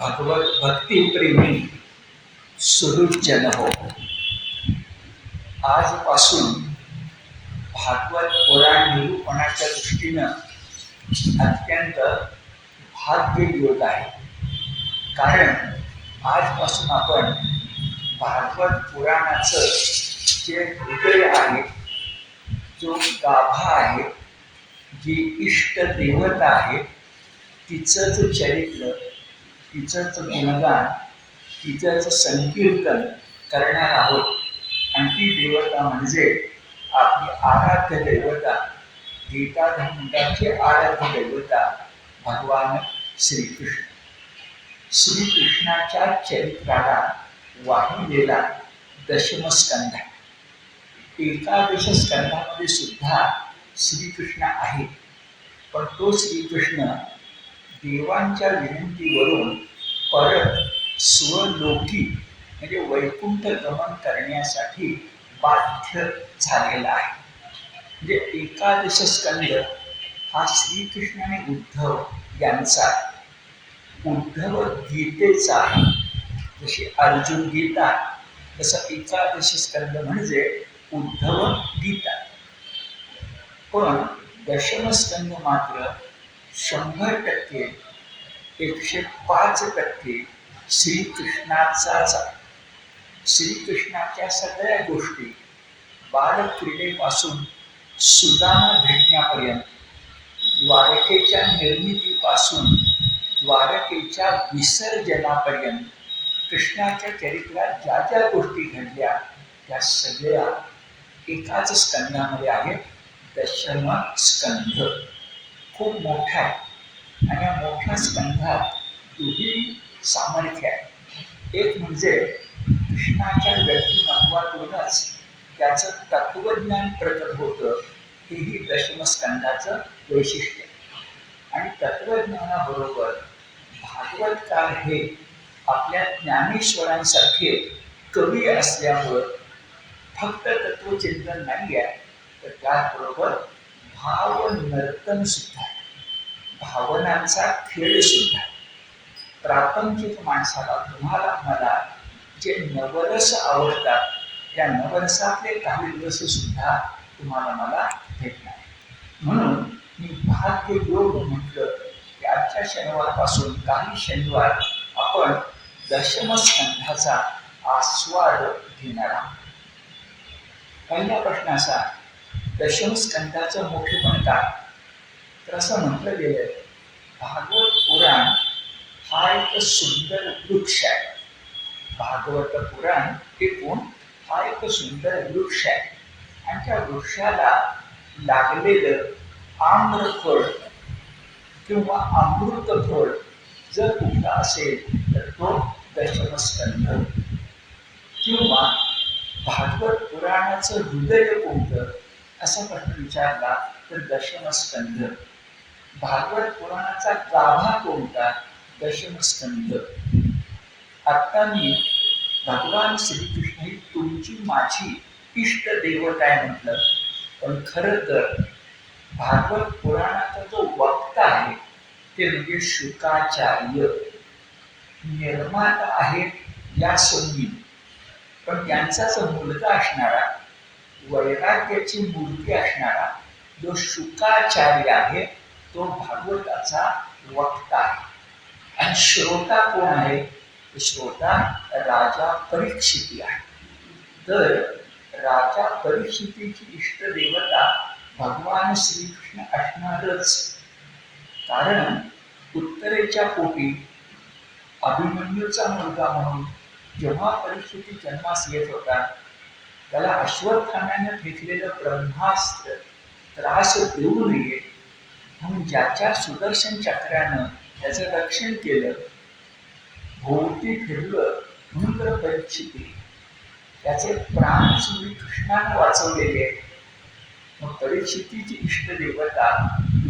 भगवत भक्ती प्रेमी सुहृदजन हो. आजपासून भागवत पुराण निरूपणाच्या दृष्टीनं अत्यंत भाग्ययोग आहे. कारण आजपासून आपण भागवत पुराणाचं जे हृदय आहे, जो गाभा आहे, जी इष्ट देवता आहे, तिचंच चरित्र, तिचंच गुणगान, तिचंच संकीर्तन करणार आहोत. आणि ती देवता म्हणजे आपली आराध्य देवता, गीताधर्माची आराध्य देवता भगवान श्रीकृष्ण. श्रीकृष्णाच्या चरित्राला वाहिलेला दशमस्कंध. एकादश स्कंधामध्ये सुद्धा श्रीकृष्ण आहे, पण तो श्रीकृष्ण देवांच्या विनंतीवरून परत स्वलोकी म्हणजे वैकुंठ गमन करण्यासाठी बाध्य झालेला आहे. म्हणजे एकादश स्कंद हा श्रीकृष्ण आणि उद्धव यांचा, उद्धव गीतेचा, जशी अर्जुन गीता तसं एकादश स्कंद म्हणजे उद्धव गीता. पण दशमस्कंद मात्र 100%, 105% श्रीकृष्णाचाच आहे. श्रीकृष्णाच्या सगळ्या गोष्टी, बालक्रीडेपासून सुदामा भेटण्यापर्यंत, द्वारकेच्या निर्मितीपासून द्वारकेच्या विसर्जनापर्यंत कृष्णाच्या चरित्रात ज्या ज्या गोष्टी घडल्या त्या सगळ्या एकाच स्कंदामध्ये आहेत. दशम स्कंध खूप मोठा आहे आणि या मोठ्या स्कंधात दुही सामर्थ्य आहे. एक म्हणजे कृष्णाच्या व्यक्तिमत्वातूनच त्याचं तत्वज्ञान प्रकट होतं, हेही दशमस्कंधाचं वैशिष्ट्य. आणि तत्वज्ञानाबरोबर भागवतकार हे आपल्या ज्ञानेश्वरांसारखे कवी असल्यामुळं फक्त तत्वचिंतन नाही आहे, तर त्याचबरोबर भाव नर्तन सुद्धा आहे, भावनांचा खेळ सुद्धा आहे. प्रापंचिक माणसाला, तुम्हाला मला जे नवरस आवडतात, त्या नवरसातले काही रस सुद्धा तुम्हाला मला भेटणार. म्हणून मी भाग्ययोग म्हटलं की आजच्या शनिवारपासून काही शनिवार आपण दशमस्कंधाचा आस्वाद घेणार आहोत. पहिला प्रश्न असा, दशमस्कंधाचं मोठेपण काय? तर असं म्हटलं गेलं, भागवत पुराण हा एक सुंदर वृक्ष आहे. भागवत पुराण टिकून हा एक सुंदर वृक्ष आहे आणि त्या वृक्षाला लागलेलं आम्रफळ किंवा अमृतफळ जर कुठला असेल तर तो दशमस्कंध. किंवा भागवत पुराणाचं हृदय कोणतं असा प्रश्न विचारला तर दशमस्कंध. भागवत पुराणाचा गाभा कोणता? दशमस्कंध. आता मी भगवान श्रीकृष्ण ही तुमची माझी इष्ट देवता आहे म्हटलं, पण खरं तर भागवत पुराणाचा जो वक्ता आहे ते म्हणजे शुकाचार्य. निर्माता आहेत या संगीत, पण त्यांचाच मुलगा असणारा, वैराग्याची मूर्ती असणारा जो शुकाचार्य आहे तो भागवताचा वक्ता आहे. आणि श्रोता कोण आहे? श्रोता राजा परीक्षिती आहे. तर राजा परीक्षितीची इष्ट देवता भगवान श्रीकृष्ण असणारच. कारण उत्तरेच्या पोटी अभिमन्यूचा मुलगा म्हणून जेव्हा परीक्षिती जन्मास येत होता, त्याला अश्वत्थाम्याने फेकलेलं ब्रह्मास्त्र त्रास देऊ नये म्हणून ज्याच्या सुदर्शन चक्रानं त्याचं रक्षण केलं, भोवती फिरलं, म्हणून तर परीक्षिती त्याचे प्राण श्रीकृष्णाने वाचवलेले. मग परीक्षितीची इष्ट देवता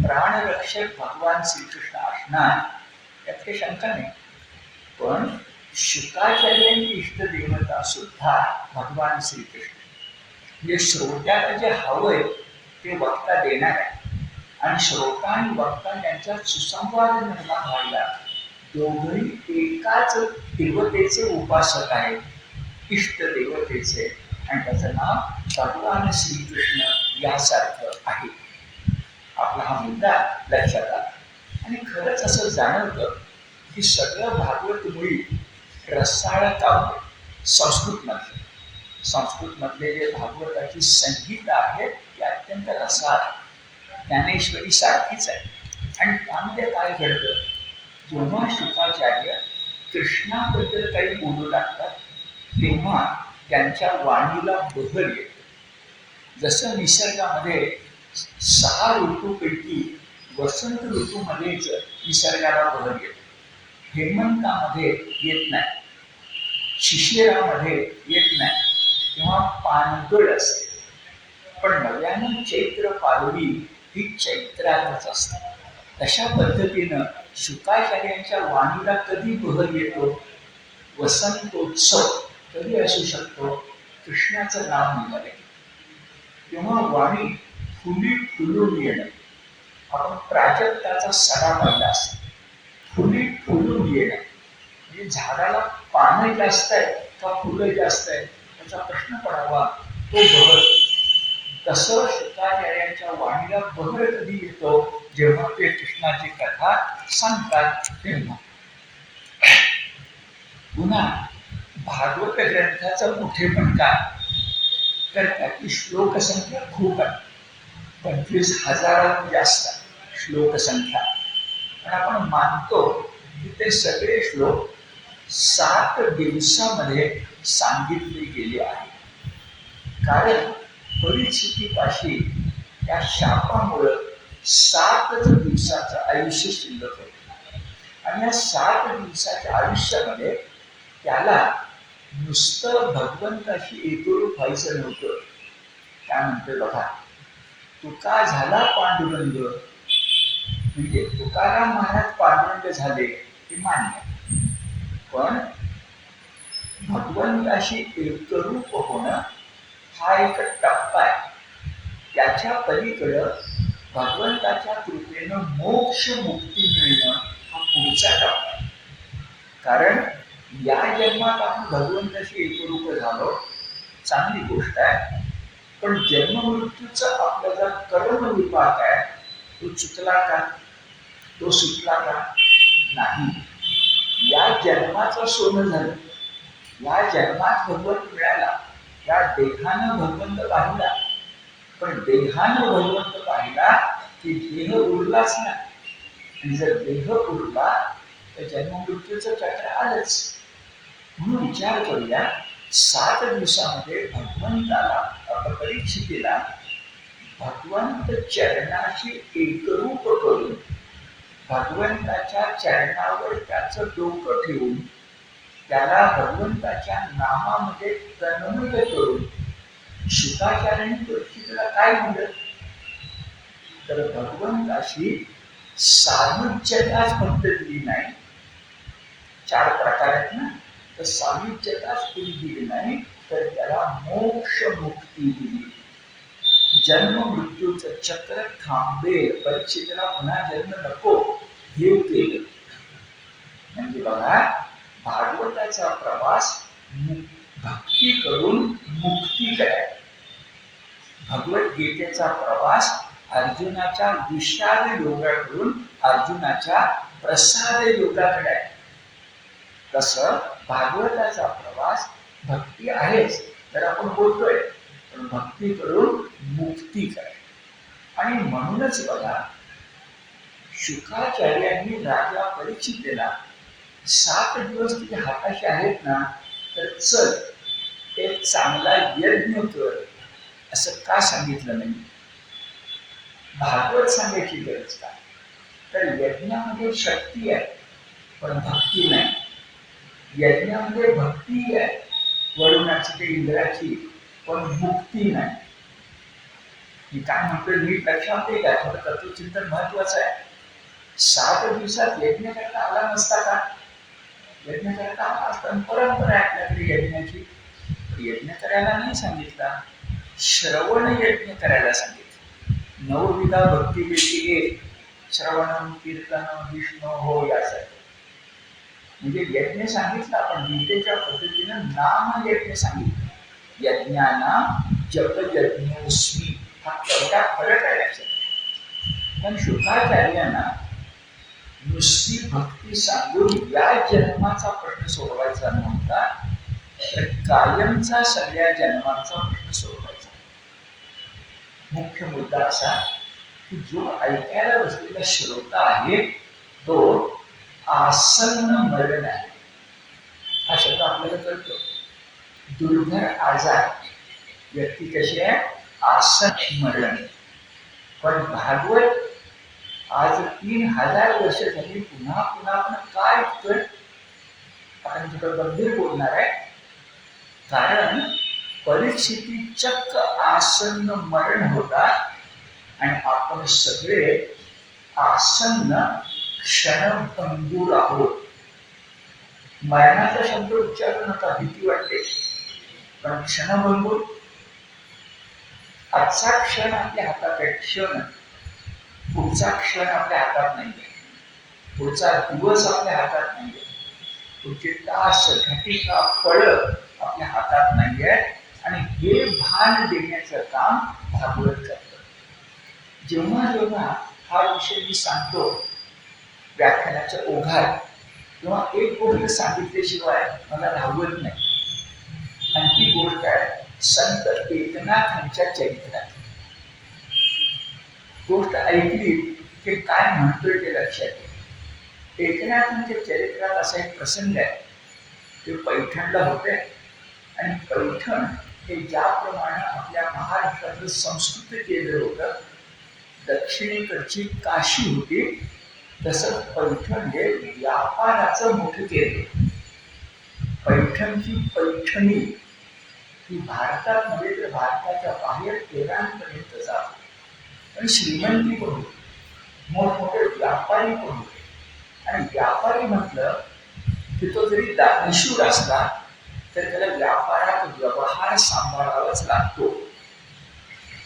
प्राणरक्षक भगवान श्रीकृष्ण असणार यात काही शंका नाही. पण शुकाचार्यांची इष्ट देवता सुद्धा भगवान श्रीकृष्ण. म्हणजे श्रोत्याला जे हवंय ते वक्ता देणार आहे आणि श्रोता आणि वक्ता यांच्यात सुसंवाद निर्माण व्हायला दोघंही एकाच देवतेचे उपासक आहेत, इष्ट देवतेचे, आणि त्याचं नाव भगवान श्रीकृष्ण यासारखं आहे. आपला हा मुद्दा लक्षात आला. आणि खरंच असं जाणवतं की सगळं भागवत मुळी रसाळ काव्य संस्कृतमधले जे भागवताची संगीत आहे ते अत्यंत रसाळ, ज्ञानेश्वरी सारखीच आहे. आणि त्यामध्ये काय घडतं, जेव्हा शुकाचार्य कृष्णाबद्दल काही बोलू लागतात तेव्हा त्यांच्या वाणीला बहर येतो. जसं निसर्गामध्ये 6 ऋतूपैकी वसंत ऋतूमध्येच निसर्गाला बहर येतो, हेमंतामध्ये येत नाही, शिशिरामध्ये येत नाही, किंवा पानगळ असते. पण नव्यानं चैत्र पालवी ही चैत्रातच असते. तशा पद्धतीनं शुकाचार्यांच्या वाणीला कधी बहर येतो, वसंतोत्सव कधी असू शकतो, कृष्णाचं नाव निघाले तेव्हा वाणी फुली फुलून येणं. आपण प्राजक्ताचा सडा पाहिला असेल, फुली फुलून येणं म्हणजे झाडाला पानं जास्त आहे का फुलं जास्त आहे त्याचा प्रश्न पडावा, तो बहर. तसं शुकाचार्यांच्या वाणीला बहर कधी येतो, जेव्हा ते कृष्णाची कथा सांगतात तेव्हा. पुन्हा भागवत ग्रंथाचं मोठेपण काय, तर त्याची श्लोकसंख्या खूप आहे, 25,000 जास्त श्लोकसंख्या. पण आपण मानतो की ते सगळे श्लोक 7 दिवसामध्ये सांगितले गेले आहे. कारण परिस्थितीपाशी त्या शापामुळं 7च दिवसाचं आयुष्य शिल्लक होतं. आणि या 7 दिवसाच्या आयुष्यामध्ये त्याला नुसतं भगवंताशी एकरूप व्हायचं नव्हतं. काय म्हणते बघा, तुका झाला पांडुरंग, म्हणजे तुकाराम महाराज पांडुरंग झाले ते मान्य, पण भगवंताशी एकरूप होणं हा एक टप्पा आहे. त्याच्या पलीकडं भगवंताच्या कृपेनं मोक्ष मुक्ती मिळणं हा पुढचा टप्पा आहे. कारण या जन्मात आपण भगवंताशी एकरूप झालो, चांगली गोष्ट आहे, पण जन्ममृत्यूचा आपला जर कर्म विपाक आहे तो चुकला का, तो सुटला का नाही. या जन्माचं सोनं झालं, या जन्मात भगवंत मिळाला, या देहानं भगवंत पाहिला, पण देहानं भगवंत पाहिला की देह उरलाच नाही. आणि जर देह उरला तर जन्ममृत्यूचं चक्र आलंच. म्हणून विचार करूया, 7 दिवसामध्ये भगवंताला अपरिचितीला भगवंत चरणाशी एकरूप करून, भगवंताच्या चरणावर त्याचं डोकं ठेवून, त्याला भगवंताच्या नामामध्ये तन्मय करून शुकाचार्यांनी परिस्थितीला काय म्हणलं, तर भगवंताशी सायुज्यताच फक्त दिली नाही, 4 प्रकार आहेत ना, तर सायुज्यताच कोणी दिली नाही, तर त्याला मोक्ष मुक्ती दिली. जन्म मृत्यूचं चक्र थांबेल, परीक्षेला पुन्हा जन्म नको हे केलं. म्हणजे बघा, भागवताचा प्रवास भक्ती करून मुक्ती करायला, भगवद्गीतेचा प्रवास अर्जुनाच्या विषाद योगाकडून अर्जुनाच्या प्रसाद योगाकडे आहे. तसं भागवताचा प्रवास भक्ती आहेच, तर आपण बोलतोय, पण भक्ती करून मुक्ती करायची. आणि म्हणूनच बघा, शुकाचार्यांनी राजा परीक्षितेला 7 दिवस तुझ्या हाताशी आहेत ना, तर चल एक चांगला यज्ञ कर असं का सांगितलं नाही. भागवत सांगायची गरज का, तर यज्ञामध्ये शक्ती आहे पण भक्ती नाही. यज्ञामध्ये भक्ती आहे, वरुणाची ते इंद्राची, पण मुक्ती नाही. मी काय म्हणतोय नीट लक्षात आहे का, थोडं तत्वचिंतन महत्वाचं आहे. 7 दिवसात यज्ञ करता आला नसता का, यज्ञ करता आला असता. परंपरा आहे आपल्याकडे यज्ञाची, यज्ञ करायला नाही सांगितला, श्रवण यज्ञ करायला सांगितलं. 9 विधा भक्तीपैकी एक श्रवणम कीर्तनम विष्णू हो यासाठी. म्हणजे यज्ञ सांगितलं आपण गीतेच्या पद्धतीनं नाम यज्ञ सांगितलं. यज्ञानाम जप यज्ञोस्मी हा तेवढा फरक आहे लक्षात. पण शुकाचार्यांना नुसती भक्ती सांगून या जन्माचा प्रश्न सोडवायचा नव्हता, तर कायमचा सगळ्या जन्माचा प्रश्न सोडवायचा. मुख्य मुद्दा असा की जो ऐकायला बसलेला श्रोता आहे तो आसन्न मरण आहे. हा शब्द आपल्याला कळतो. दुर्धर आजार व्यक्ती कशी आहे, आसन मरण. पण भागवत आज 3000 वर्ष झाली पुन्हा पुन्हा आपण काय कर आपण थोडं गंभीर बोलणार आहे. कारण परिस्थिती चक्क आसन्न मरण होता आणि आपण सगळे आसन्न क्षणभंगूर आहोत. मरणाचा शब्द उच्चारू नका, भीती वाटते. पण क्षणभंगूर, आजचा क्षण आपल्या हातात आहे, क्षण. पुढचा क्षण आपल्या हातात नाहीये, पुढचा दिवस आपल्या हातात नाहीये, पुढचे तास घटिका पळ आपल्या हातात नाहीये. आणि हे भान देण्याचं काम भागवत करतं. जेव्हा जेव्हा हा विषय मी सांगतो व्याख्यानाच्या ओघात, तेव्हा एक गोष्ट सांगितल्याशिवाय मला राहवत नाही. आणि ती गोष्ट आहे संत एकनाथांच्या चरित्रात. गोष्ट ऐकली की काय म्हणतोय ते लक्षात येईल. एकनाथांच्या चरित्रात असा एक प्रसंग आहे. ते पैठणला होते आणि पैठण हे ज्याप्रमाणे आपल्या महाराष्ट्रातलं संस्कृत केंद्र होतं, दक्षिणेकडची काशी होती, तसं पैठण हे व्यापाराचं मोठं केंद्र. पैठणची पैठणी ही भारतात नव्हे तर भारताच्या बाहेर इराणपर्यंत जात. आणि श्रीमंती पण होती, मोठमोठे व्यापारी पण होते. आणि व्यापारी म्हटलं की तो जरी दानशूर असला तर त्याला व्यापारात व्यवहार सांभाळावाच लागतो.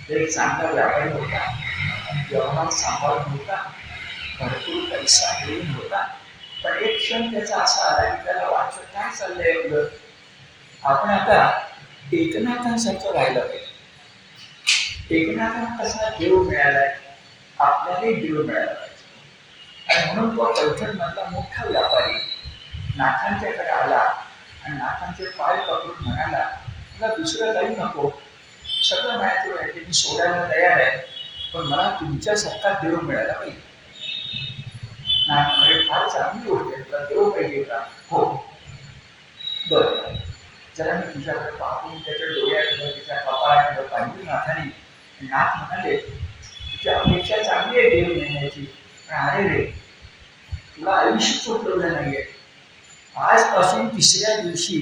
एक चांगला व्यापारी होता आणि व्यवहार सांभाळून होता, भरपूर पैसा मिळून होता. पण एक क्षण त्याचा असा आला की त्याला वाटलं काय चाललंय एवढं, आपण आता एकनाथांसारखं राहिलं पाहिजे. एकनाथांना कसा देव मिळालाय, आपल्यालाही देव मिळाला पाहिजे. आणि म्हणून तो पैठण मधला मोठा व्यापारी नाथांच्याकडे आला आणि नाथांचे पाय पकडून म्हणाला, तुला दुसरं काही नको, सगळं माहिती आहे, मी सोडायला तयार आहे, पण मला तुमच्यासारखा देव मिळाला पाहिजे. नाथ म्हणजे फार चांगली गोष्ट आहे, तुला देव पाहिजे का? हो, बरं, जरा मी तुझ्याकडे पाहून त्याच्या डोळ्याकडे त्याच्या कपाळाकडे पाहिजे नाथाने. नाथ म्हणाले, तुझी अपेक्षा चांगली आहे देव नेण्याची, पण अरे रे, तुला आयुष्य सोडवलं नाहीये. आजपासून 3ऱ्या दिवशी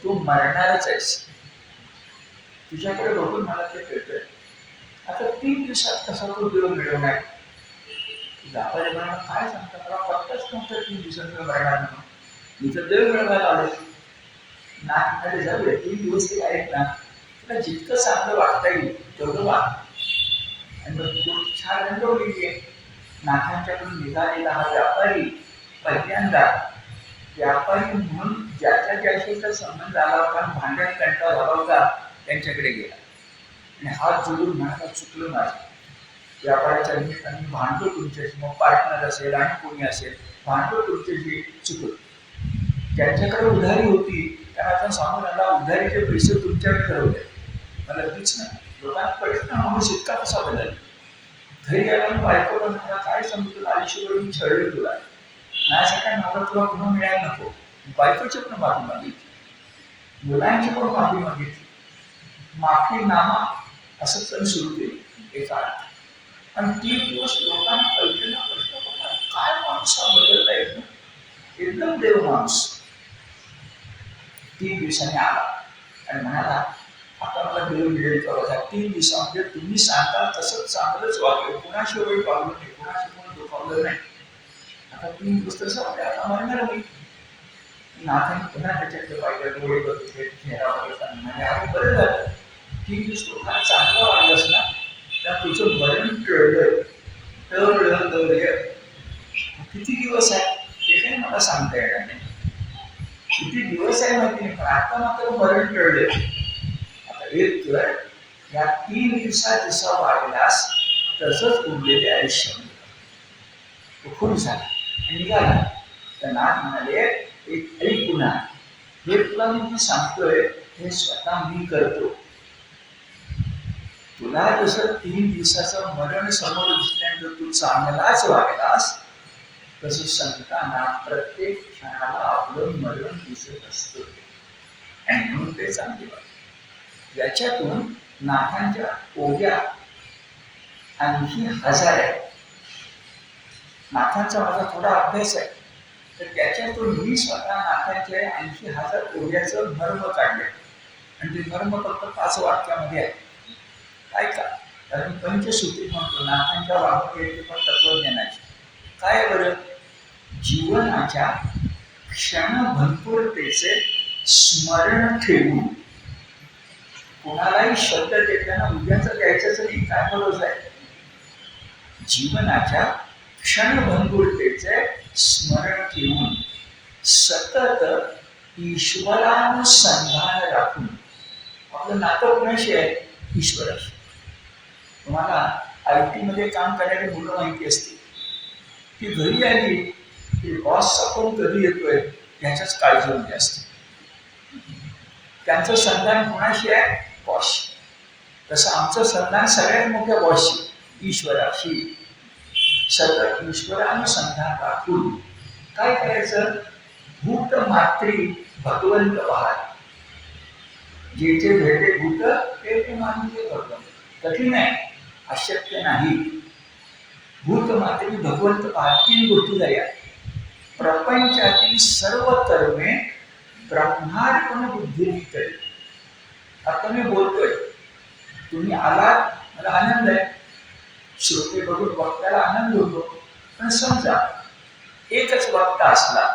तू मरणारच आहेस. तुझ्याकडे बघून मला ते कळतंय. आता 3 दिवसात कसा तो देव मिळवणार? व्यापारी म्हणा काय सांगता, मला पत्ताच नव्हतं 3 दिवसात मरणार म्हणून, मी तर देव मिळवायला आलो. नाथ म्हणाले, जाऊ दे, 3 दिवस ते आहेत ना, तुला जितकं चांगलं वाटता येईल तेवढं वाट. आणि मग ती गोष्ट छान रंगवलेली आहे. नाथांच्याकडून निघालेला हा व्यापारी पहिल्यांदा व्यापारी म्हणून ज्याच्या ज्याशीचा संबंध आला होता, भांडण कंटाळा झाला होता, त्यांच्याकडे गेला आणि हात जोडून म्हणाला, चुकलं माझं, व्यापाराच्या निमित्ताने भांडतो तुमच्याशी, मग पार्टनर असेल आणि कोणी असेल, भांडतो तुमच्याशी, चुकलं. ज्यांच्याकडे उधारी होती त्यांना आता सांगून आला, उधारीचे पैसे तुमच्याकडे ठरवले, मला तीच नाही. लोकांना प्रश्न माणूस इतका कसा बदल. घरी गेला बायकोला म्हणाला, काय सांगू तुला, आयुष्यभर मी छळले तुला, माझ्यासारखा नवरा तुला पुन्हा मिळायला नको. बायकोची पण माफी मागितली, मुलांची पण माफी मागितली, माफी नामा असं सण सुरू केली एका अर्थ. आणि 3 दिवस लोकांना पहिल्यांदा प्रश्न पडला, काय माणूस हा बदलला एकदम, एकदम देव माणूस. 3 दिवसांनी आला आणि म्हणाला, आता मला देव मिळेल का बघा, 3 दिवसामध्ये तुम्ही सांगता तसंच चांगलंच वागलं, कुणाशिवाय पावलं नाही, कुणाशी कोण दुखावलं नाही. आता 3 दिवस तसं वाटलं, आता म्हणणार मी. नाथाने पुन्हा त्याच्याकडे पाहिजे, डोळे बघितले, चेहरा बघितला, म्हणजे अरे बरं झालं, 3 दिवस लोकांना चांगलं वाढलंस ना, तर तुझं मरण टळलं. किती दिवस आहे ते काही मला सांगता येणार नाही, किती दिवस आहे माहिती नाही, पण आता मात्र मरण टळले. आता एक तर या 3 दिवसात जसा वाढलास तसंच उरलेले आयुष्य तो खूप झाला आणि निघाला. तर नाथ म्हणाले, एक ऐक पुन्हा, हे तुला मी सांगतोय हे स्वतः मी करतो. तुला जसं 3 दिवसाचं मरण समोर दिसल्यानंतर तू चांगलाच वागलास, तसं संतांना प्रत्येक क्षणाला आपलं मरण दिसत असतं आणि म्हणून ते चांगले वाटत. याच्यातून नाथांच्या ओव्या आणखी 1000 आहेत. नाथांचा माझा थोडा अभ्यास आहे, तर त्याच्यातून मी स्वतः नाथांचे आणखी 1000 ओव्याचं मर्म काढले आणि ते मर्म फक्त 5 वाक्यामध्ये आहे. ऐका, कारण पंचसूत्री म्हणतो नाथांच्या वाक्याचे पण तत्वज्ञानाची. काय बरं? जीवनाच्या क्षणभंगुरतेचे स्मरण ठेवून, कोणालाही शब्द देताना उद्याचं द्यायचंच नाही, काय बरोबर आहे? जीवनाच्या क्षणभंगुरतेचे स्मरण ठेवून सतत ईश्वरानुसंधान राखून, आपलं नातं कोणाशी आहे? ईश्वराशी. तुम्हाला IT मध्ये काम करणारी मुलं माहिती असते, ती घरी आली की बॉसचा फोन कधी येतोय याच्याच काळजीमध्ये असते. त्यांचं संधान कोणाशी आहे? बॉसशी. तसं आमचं संधान सगळ्यात मोठ्या बॉसशी, ईश्वराशी. सतत ईश्वरानुसंधान राखून काय करायचं? भूत मात्री भगवंत पाहत. जे जे भेटे भूत ते मानून ते भगवंत. कठीण आहे, अशक्य नाही. भूत मात्री भगवंत पाहत. 3 गोष्टी झाल्या. प्रपंचातील सर्व कर्मे ब्रह्मार्पण बुद्धीने करेल. आता मी बोलतोय, तुम्ही आलात, मला आनंद आहे, श्रोते बघून वक्त्याला आनंद होतो. पण समजा एकच वक्ता असला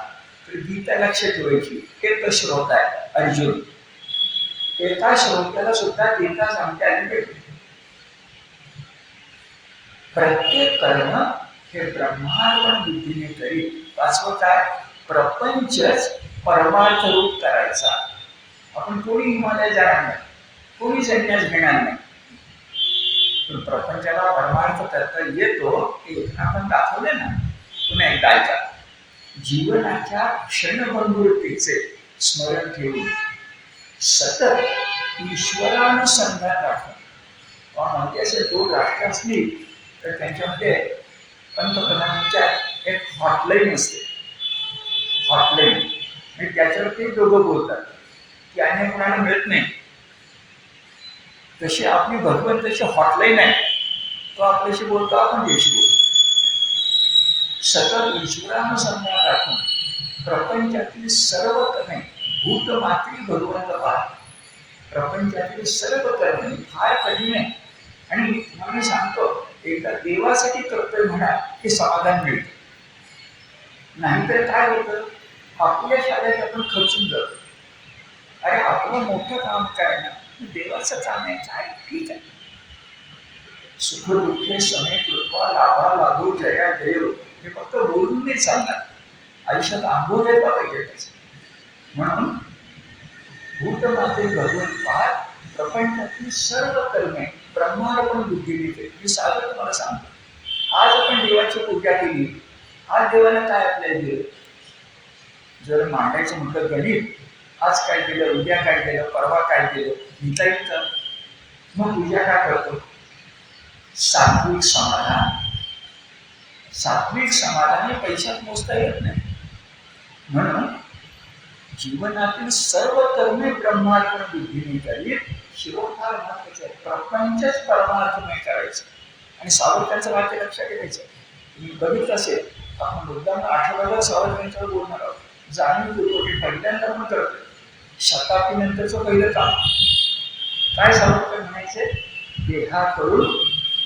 तर गीता लक्ष ठेवायची, एक श्रोता आहे अर्जुन. एका श्रोत्याला सुद्धा गीता सांगता आली पाहिजे. प्रत्येक कर्म हे ब्रह्मार्पण बुद्धीने करील. 5वं काय? प्रपंचच परमार्थ रूप करायचा. आपण कोणी हिमालय जाणार नाही, कोणी संन्यास घेणार नाही, पण प्रपंचाला परमार्थ करता येतो हे आपण दाखवले ना. पुन्हा एकदा ऐका. जीवनाच्या क्षणभंगुरतेचे स्मरण ठेवून सतत ईश्वरानुसंधान राखून. माहिती असेल, 2 राष्ट्र असली तर त्यांच्यामध्ये पंतप्रधानांच्या एक हॉटलाईन असते. हॉटलाईन आणि त्याच्यावर ते दोघं बोलतात की अन्य कोणाला मिळत नाही. तशी आपली भगवंताची हॉटलाईन आहे, तो आपल्याशी बोलतो, आपण त्याशी बोलतो. सतत ईश्वरानुसंधान राखून प्रपंचातील सर्व कर्मे भूत मात्री भगवंत पाहत. प्रपंचातील सर्व कर्मे फार कठीण आहे आणि तुम्हाला मी सांगतो, एकदा देवासाठी करतोय म्हणा हे समाधान मिळतं. नाहीतर काय होतं, आपल्या शाळेत आपण खर्चून जातो. अरे आपलं मोठं काम काय ना, देवाचं काम आहे, काय ठीक आहे. सुख दुःखे समे कृपा लाभा लाभो जया जयो हे फक्त बोलून नाही चालणार, आयुष्यात अनुभव घेतला पाहिजे त्याचा. म्हणून भूतमाते भगवंत पाहत प्रपंचातील सर्व कर्मे ब्रह्मार्पण बुद्धीने केली. मी साधं तुम्हाला सांगतो, आज आपण देवाची पूजा केली, आज देवाला काय आपल्याला दिलं? जर मांडायचं म्हटलं गणित, आज काय केलं, उद्या काय केलं, परवा काय केलं, लिहिता येईल का? मग पूजा काय करतो? सात्विक समाधान. सात्विक समाधान हे पैशात मोजता येत नाही. म्हणून जीवनातील सर्व कर्मे ब्रह्मार्पण बुद्धीने करीत. शिरोधार महत्वाचं आहे, प्रपंचच परमार्थमय करायचं. आणि सावरकरांचं वाक्य लक्षात ठेवायचं. तुम्ही बघितलं असेल, आपण मुद्दाम आठवड्याला सावरकरांच्यावर बोलणार आहोत. जाणीवपूर्वक हे पहिल्यांदा आपण करतोय, शताब्दीनंतरचं पहिलं काम. काय सावरकर म्हणायचे? देहाकडून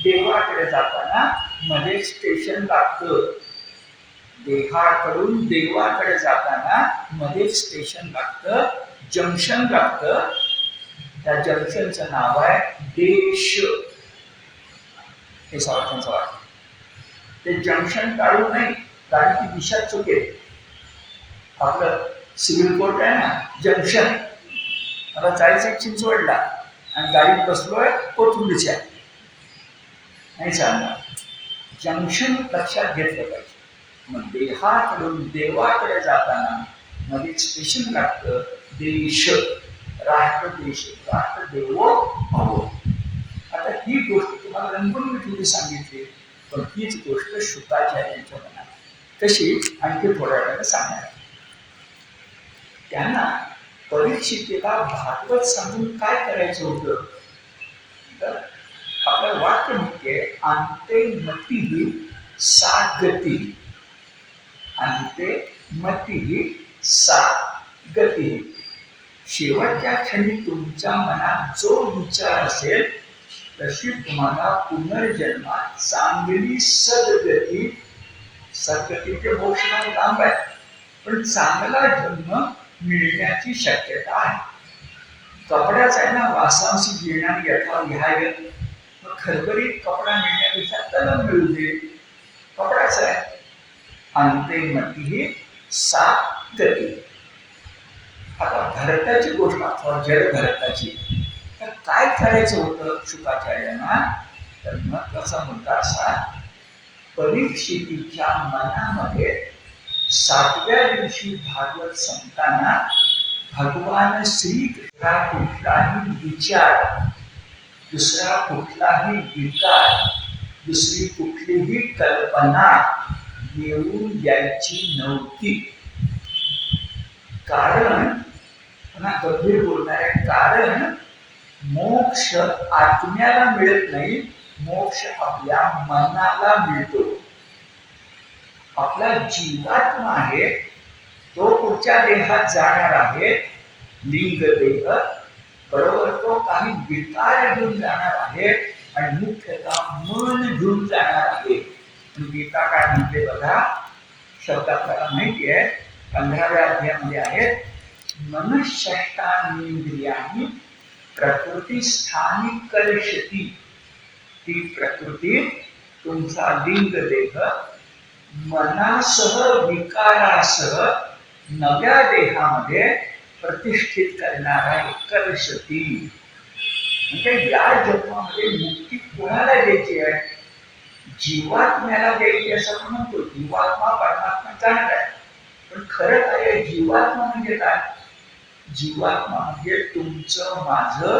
देवाकडे जाताना मध्ये स्टेशन लागतं. देहाकडून देवाकडे जाताना मध्ये स्टेशन लागतं, जंक्शन लागतं. त्या जंक्शनचं नाव आहे देश. हे सावरकरांचं वाक्य. ते जंक्शन टाळू नाही, कारण ती दिशा चुकेल. आपलं सिव्हिल कोर्ट आहे ना, जंक्शन. मला जायचं चिंचवडला आणि गाडीत बसलोय कोथुंबीच्या, नाही चालणार. जंक्शन लक्षात घेतलं पाहिजे. मग देहाकडून देवाकडे जाताना मध्ये स्टेशन लागतं, देश, राष्ट्र देश, राष्ट्र देवो भव. आता ही गोष्ट तुम्हाला रंगून मी थोडी सांगितली, पण हीच गोष्ट शुकाचार्यांच्या मनात कशी आणखी थोड्या वेळाने सांगणार. त्यांना परीक्षितेला भागवत सांगून काय करायचं होतं, तर आपलं वाक्य म्हणजे अंते मती सा गती, अंते मती सा गती. शेवटच्या क्षणी तुमच्या मनात जो विचार असेल तशी तुम्हाला पुनर्जन्मात चांगली सद्गती, सद्गतीचे मोक्ष लांब आहे, पण चांगला जन्म मिळण्याची शक्यता आहे. कपड्याच आहे ना, वासांशी गिळणारी यथा विहाय, मग खरखरीत कपडा मिळण्यापेक्षा तलम मिळू दे, कपडाच आहे. अंते मती सा गती. आता भरताची गोष्ट अथवा जड भरताची, तर काय करायचं होतं शुकाचार्यांना, तर महत्वाचा मुद्दा असा, परीक्षितीच्या मनामध्ये 7व्या दिवशी भागवत संपताना भगवान श्रीकृष्णा कुठलाही विचार, दुसरा कुठलाही विकार, दुसरी कुठलीही कल्पना येऊन यायची नव्हती. कारण पुन्हा गंभीर बोलणार आहे, कारण मोक्ष आत्म्याला मिळत नाही, मोक्ष आपल्या मनाला मिळतो. आपला जीवात्मा आहे तो पुढच्या देहात जाणार आहे, लिंग देह बरोबर, तो काही विकार घेऊन जाणार आहे आणि मुख्यतः मन घेऊन जाणार आहे. गीता काय म्हणते बघा, शब्द आपल्याला माहिती आहे, 15व्या अध्यायामध्ये आहे, मनःषष्ठानींद्रियाणि प्रकृती स्थानी कलशती. ती प्रकृती तुमचा लिंग देह मनासह विकारासह नव्या देहामध्ये प्रतिष्ठित करणार आहे, कलशती. म्हणजे या जन्मामध्ये मुक्ती कोणाला द्यायची आहे, जीवात्म्याला द्यायची असं आपण म्हणतो. जीवात्मा परमात्मा जाणार आहे, पण खरं काय, जीवात्मा म्हणजे काय, जीवात्मा म्हणजे तुमचं माझं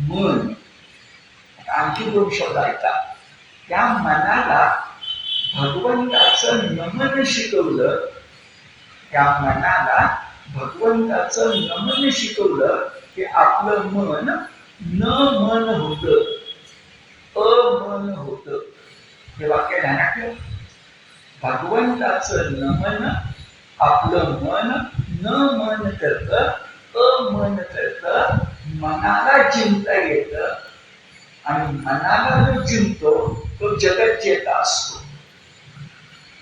मन. आणखी 2 शब्द ऐका, त्या मनाला भगवंताचं नमन शिकवलं, त्या मनाला भगवंताचं नमन शिकवलं की आपलं मन न मन होतं, अमन होतं. हे वाक्य ध्यानात ठेव. भगवंताचं नमन आपलं मन न मन करतं, अमन करतं, मनाला जिंकता येतं, आणि मनाला जो जिंकतो तो जगत चेता असतो.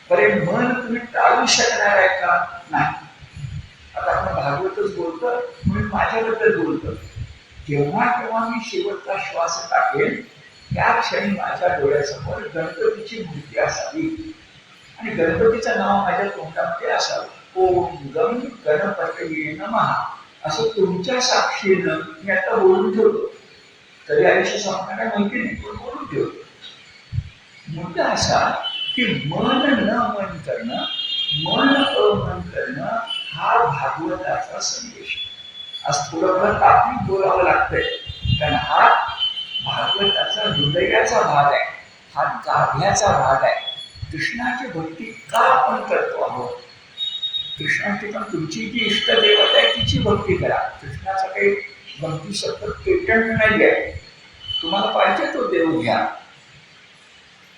बरे मन तुम्ही टाळू शकणार आहे का, नाही. आता आपण भागवतच बोलतो म्हणून माझ्याबद्दल बोलतो. जेव्हा केव्हा मी शेवटचा श्वास टाकेल त्या क्षणी माझ्या डोळ्यासमोर गणपतीची मूर्ती असावी आणि गणपतीचं नाव माझ्या तोंडामध्ये असावं. ओम गम गणपतये नमः असं तुमच्या साक्षीनं मी आता बोलून ठेवतो. तरी आयुष्य संपणार माहिती नाही, पण बोलून ठेवतो. मुद्दा असा की मन न मन करणं, मन अमन करणं हा भागवताचा संदेश. आज थोडंफार तात्विक बोलावं लागतंय, कारण हा भागवताचा हृदयाचा भाग आहे, हा गाभ्याचा भाग आहे. कृष्णाची भक्ती का आपण करतो आहोत, कृष्णाची पण तुमची जी इष्ट देवता आहे तिची भक्ती करा. कृष्णाचा काही भक्ती शब्द पेटंट नाही आहे, तुम्हाला पाहिजे तो देव घ्या.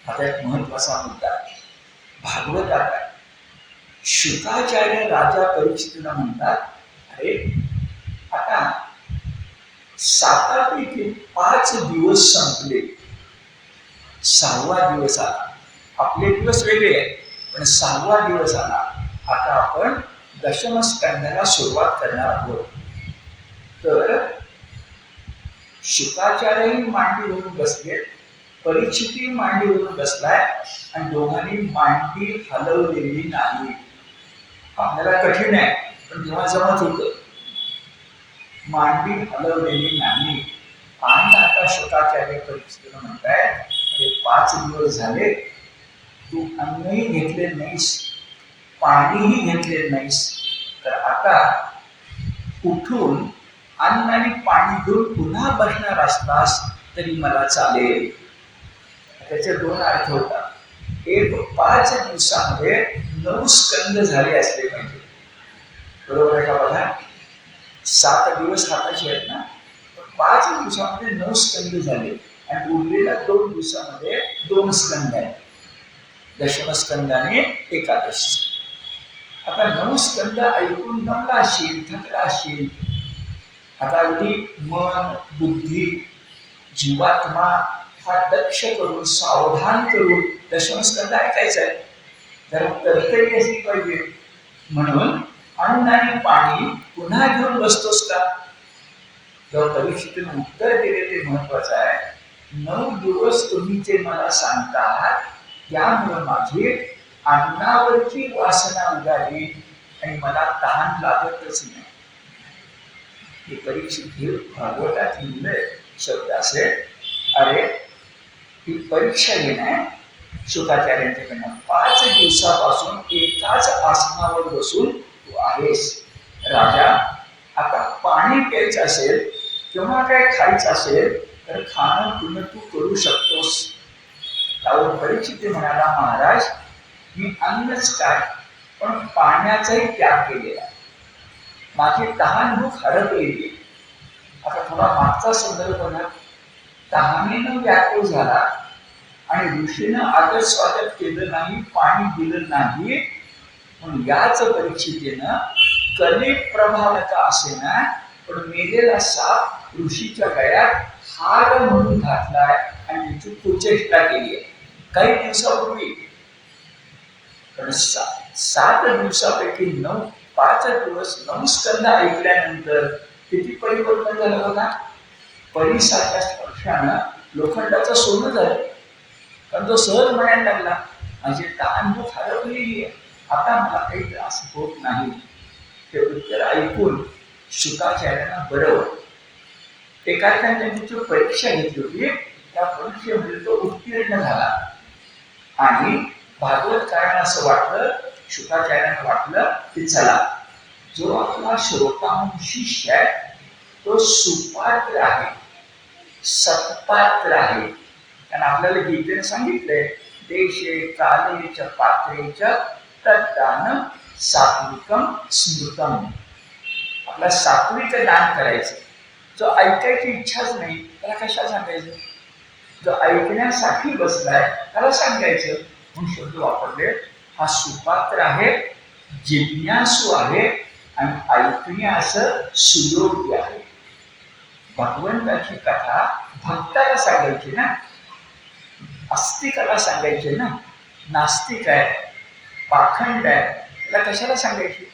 आता एक महत्वाचा मुद्दा भागवतात आहे. शुकाचार्य राजा परीक्षितीला म्हणतात, अरे आता 7पैकी 5 दिवस संपले, 6वा दिवस आला. आपले दिवस वेगळे आहेत, पण 6वा दिवस आला. आता आपण दशमस्कंधाला सुरुवात करणार आहोत. तर शुकाचार्यही मांडीवरून बसले, परीक्षितही मांडीवरून बसलाय आणि दोघांनी मांडी हलवलेली नाही. आपल्याला कठीण आहे, पण तेव्हा जमत होतं. मांडी हलवलेली नाही. आणि आता शुकाचार्य परीक्षेला म्हणताय, हे 5 दिवस झाले तू अन्नही घेतले नाहीस, पाणीही घेतले नाहीस, तर आता उठून अन्न आणि पाणी घेऊन पुन्हा बसणार असलास तरी मला चालेल. त्याचे 2 अर्थ होतात. एक, 5 दिवसामध्ये 9 स्कंद झाले असले पाहिजे. बरोबर आहे का बघा? 7 दिवस हाताचे आहेत ना, 5 दिवसामध्ये 9 स्कंद झाले आणि उरलेल्या 2 दिवसामध्ये 2 स्कंद आहेत, दशमस्कंद आणि एकादश. आता 9 स्कंद ऐकून दमला असशील, थकला असशील. आता अगदी मन, बुद्धी, जीवात्मा हा दक्ष करून, सावधान करून दशमस्कंद ऐकायचा आहे. जरा तरतरी असली पाहिजे. म्हणून अन्न आणि पाणी पुन्हा घेऊन बसतोस का? जेव्हा परीक्षेतून उत्तर दिले ते महत्वाचं आहे. 9 दिवस तुम्ही जे मला सांगतात त्यामुळे माझी अन्नावरची वासना उडाली आणि मला तहान लागतच नाही. हे परीक्षित भागवतात लिहिलंय शब्द असे. अरे ही परीक्षा घेणं शुकाचार्यांच्याकडनं. 5 दिवसापासून एकाच आसनावर बसून तू आहेस. राजा, आता पाणी प्यायचं असेल किंवा काय खायचं असेल तर खाणं पिणं तू करू शकतोस. त्यावर परीक्षित म्हणाला, महाराज मी अन्नच काय पण पाण्याचाही त्याग केलेला, माझी तहान भूक हरपलेली. आता थोडा मागचा संदर्भ बघा. तहानेनं व्याकुळ झाला आणि ऋषीनं आदर स्वागत केलं नाही, पाणी दिलं नाही. म्हणून याच परीक्षितेनं कली प्रभावता असेना पण मेलेला साप ऋषीच्या गळ्यात हार म्हणून घातलाय आणि त्याची कुचेष्टा केली आहे काही दिवसापूर्वी. पण 7 दिवसापैकी 5 दिवस 9 स्कंद ऐकल्यानंतर किती परिवर्तन झालं बघा. परिसाच्या स्पर्शानं लोखंडाचं सोनं झालं. कारण तो सहज म्हणायला लागला, माझी तहानभूक हरवलेली आहे, आता मला काही त्रास होत नाही. ते उत्तर ऐकून शुकाचार्यांना बरं वाटलं. एका त्यांची परीक्षा घेतली होती, त्या परीक्षेमध्ये तो उत्तीर्ण झाला. आणि भागवत कारण असं वाटलं, शुकाचार्यांना वाटलं की चला, जो आपला श्रोताहून शिष्य आहे तो सुपात्र आहे, सत्पात्र आहे. कारण आपल्याला गीतेने सांगितलंय, देशे कालेच पात्रेच तद्दान सात्विकम स्मृतम. आपला सात्विक दान करायचं. जो ऐकायची इच्छाच नाही त्याला कशा सांगायचं? जो ऐकण्यासाठी बसलाय त्याला सांगायचं. म्हणून शब्द वापरले. हा सुपात्र आहे, जिज्ञासू आहे आणि ऐकण्यास सुयोग्य आहे. भगवंताची कथा भक्ताला सांगायची ना, आस्तिकाला सांगायची ना. नास्तिक आहे, पाखंड आहे, त्याला कशाला सांगायची?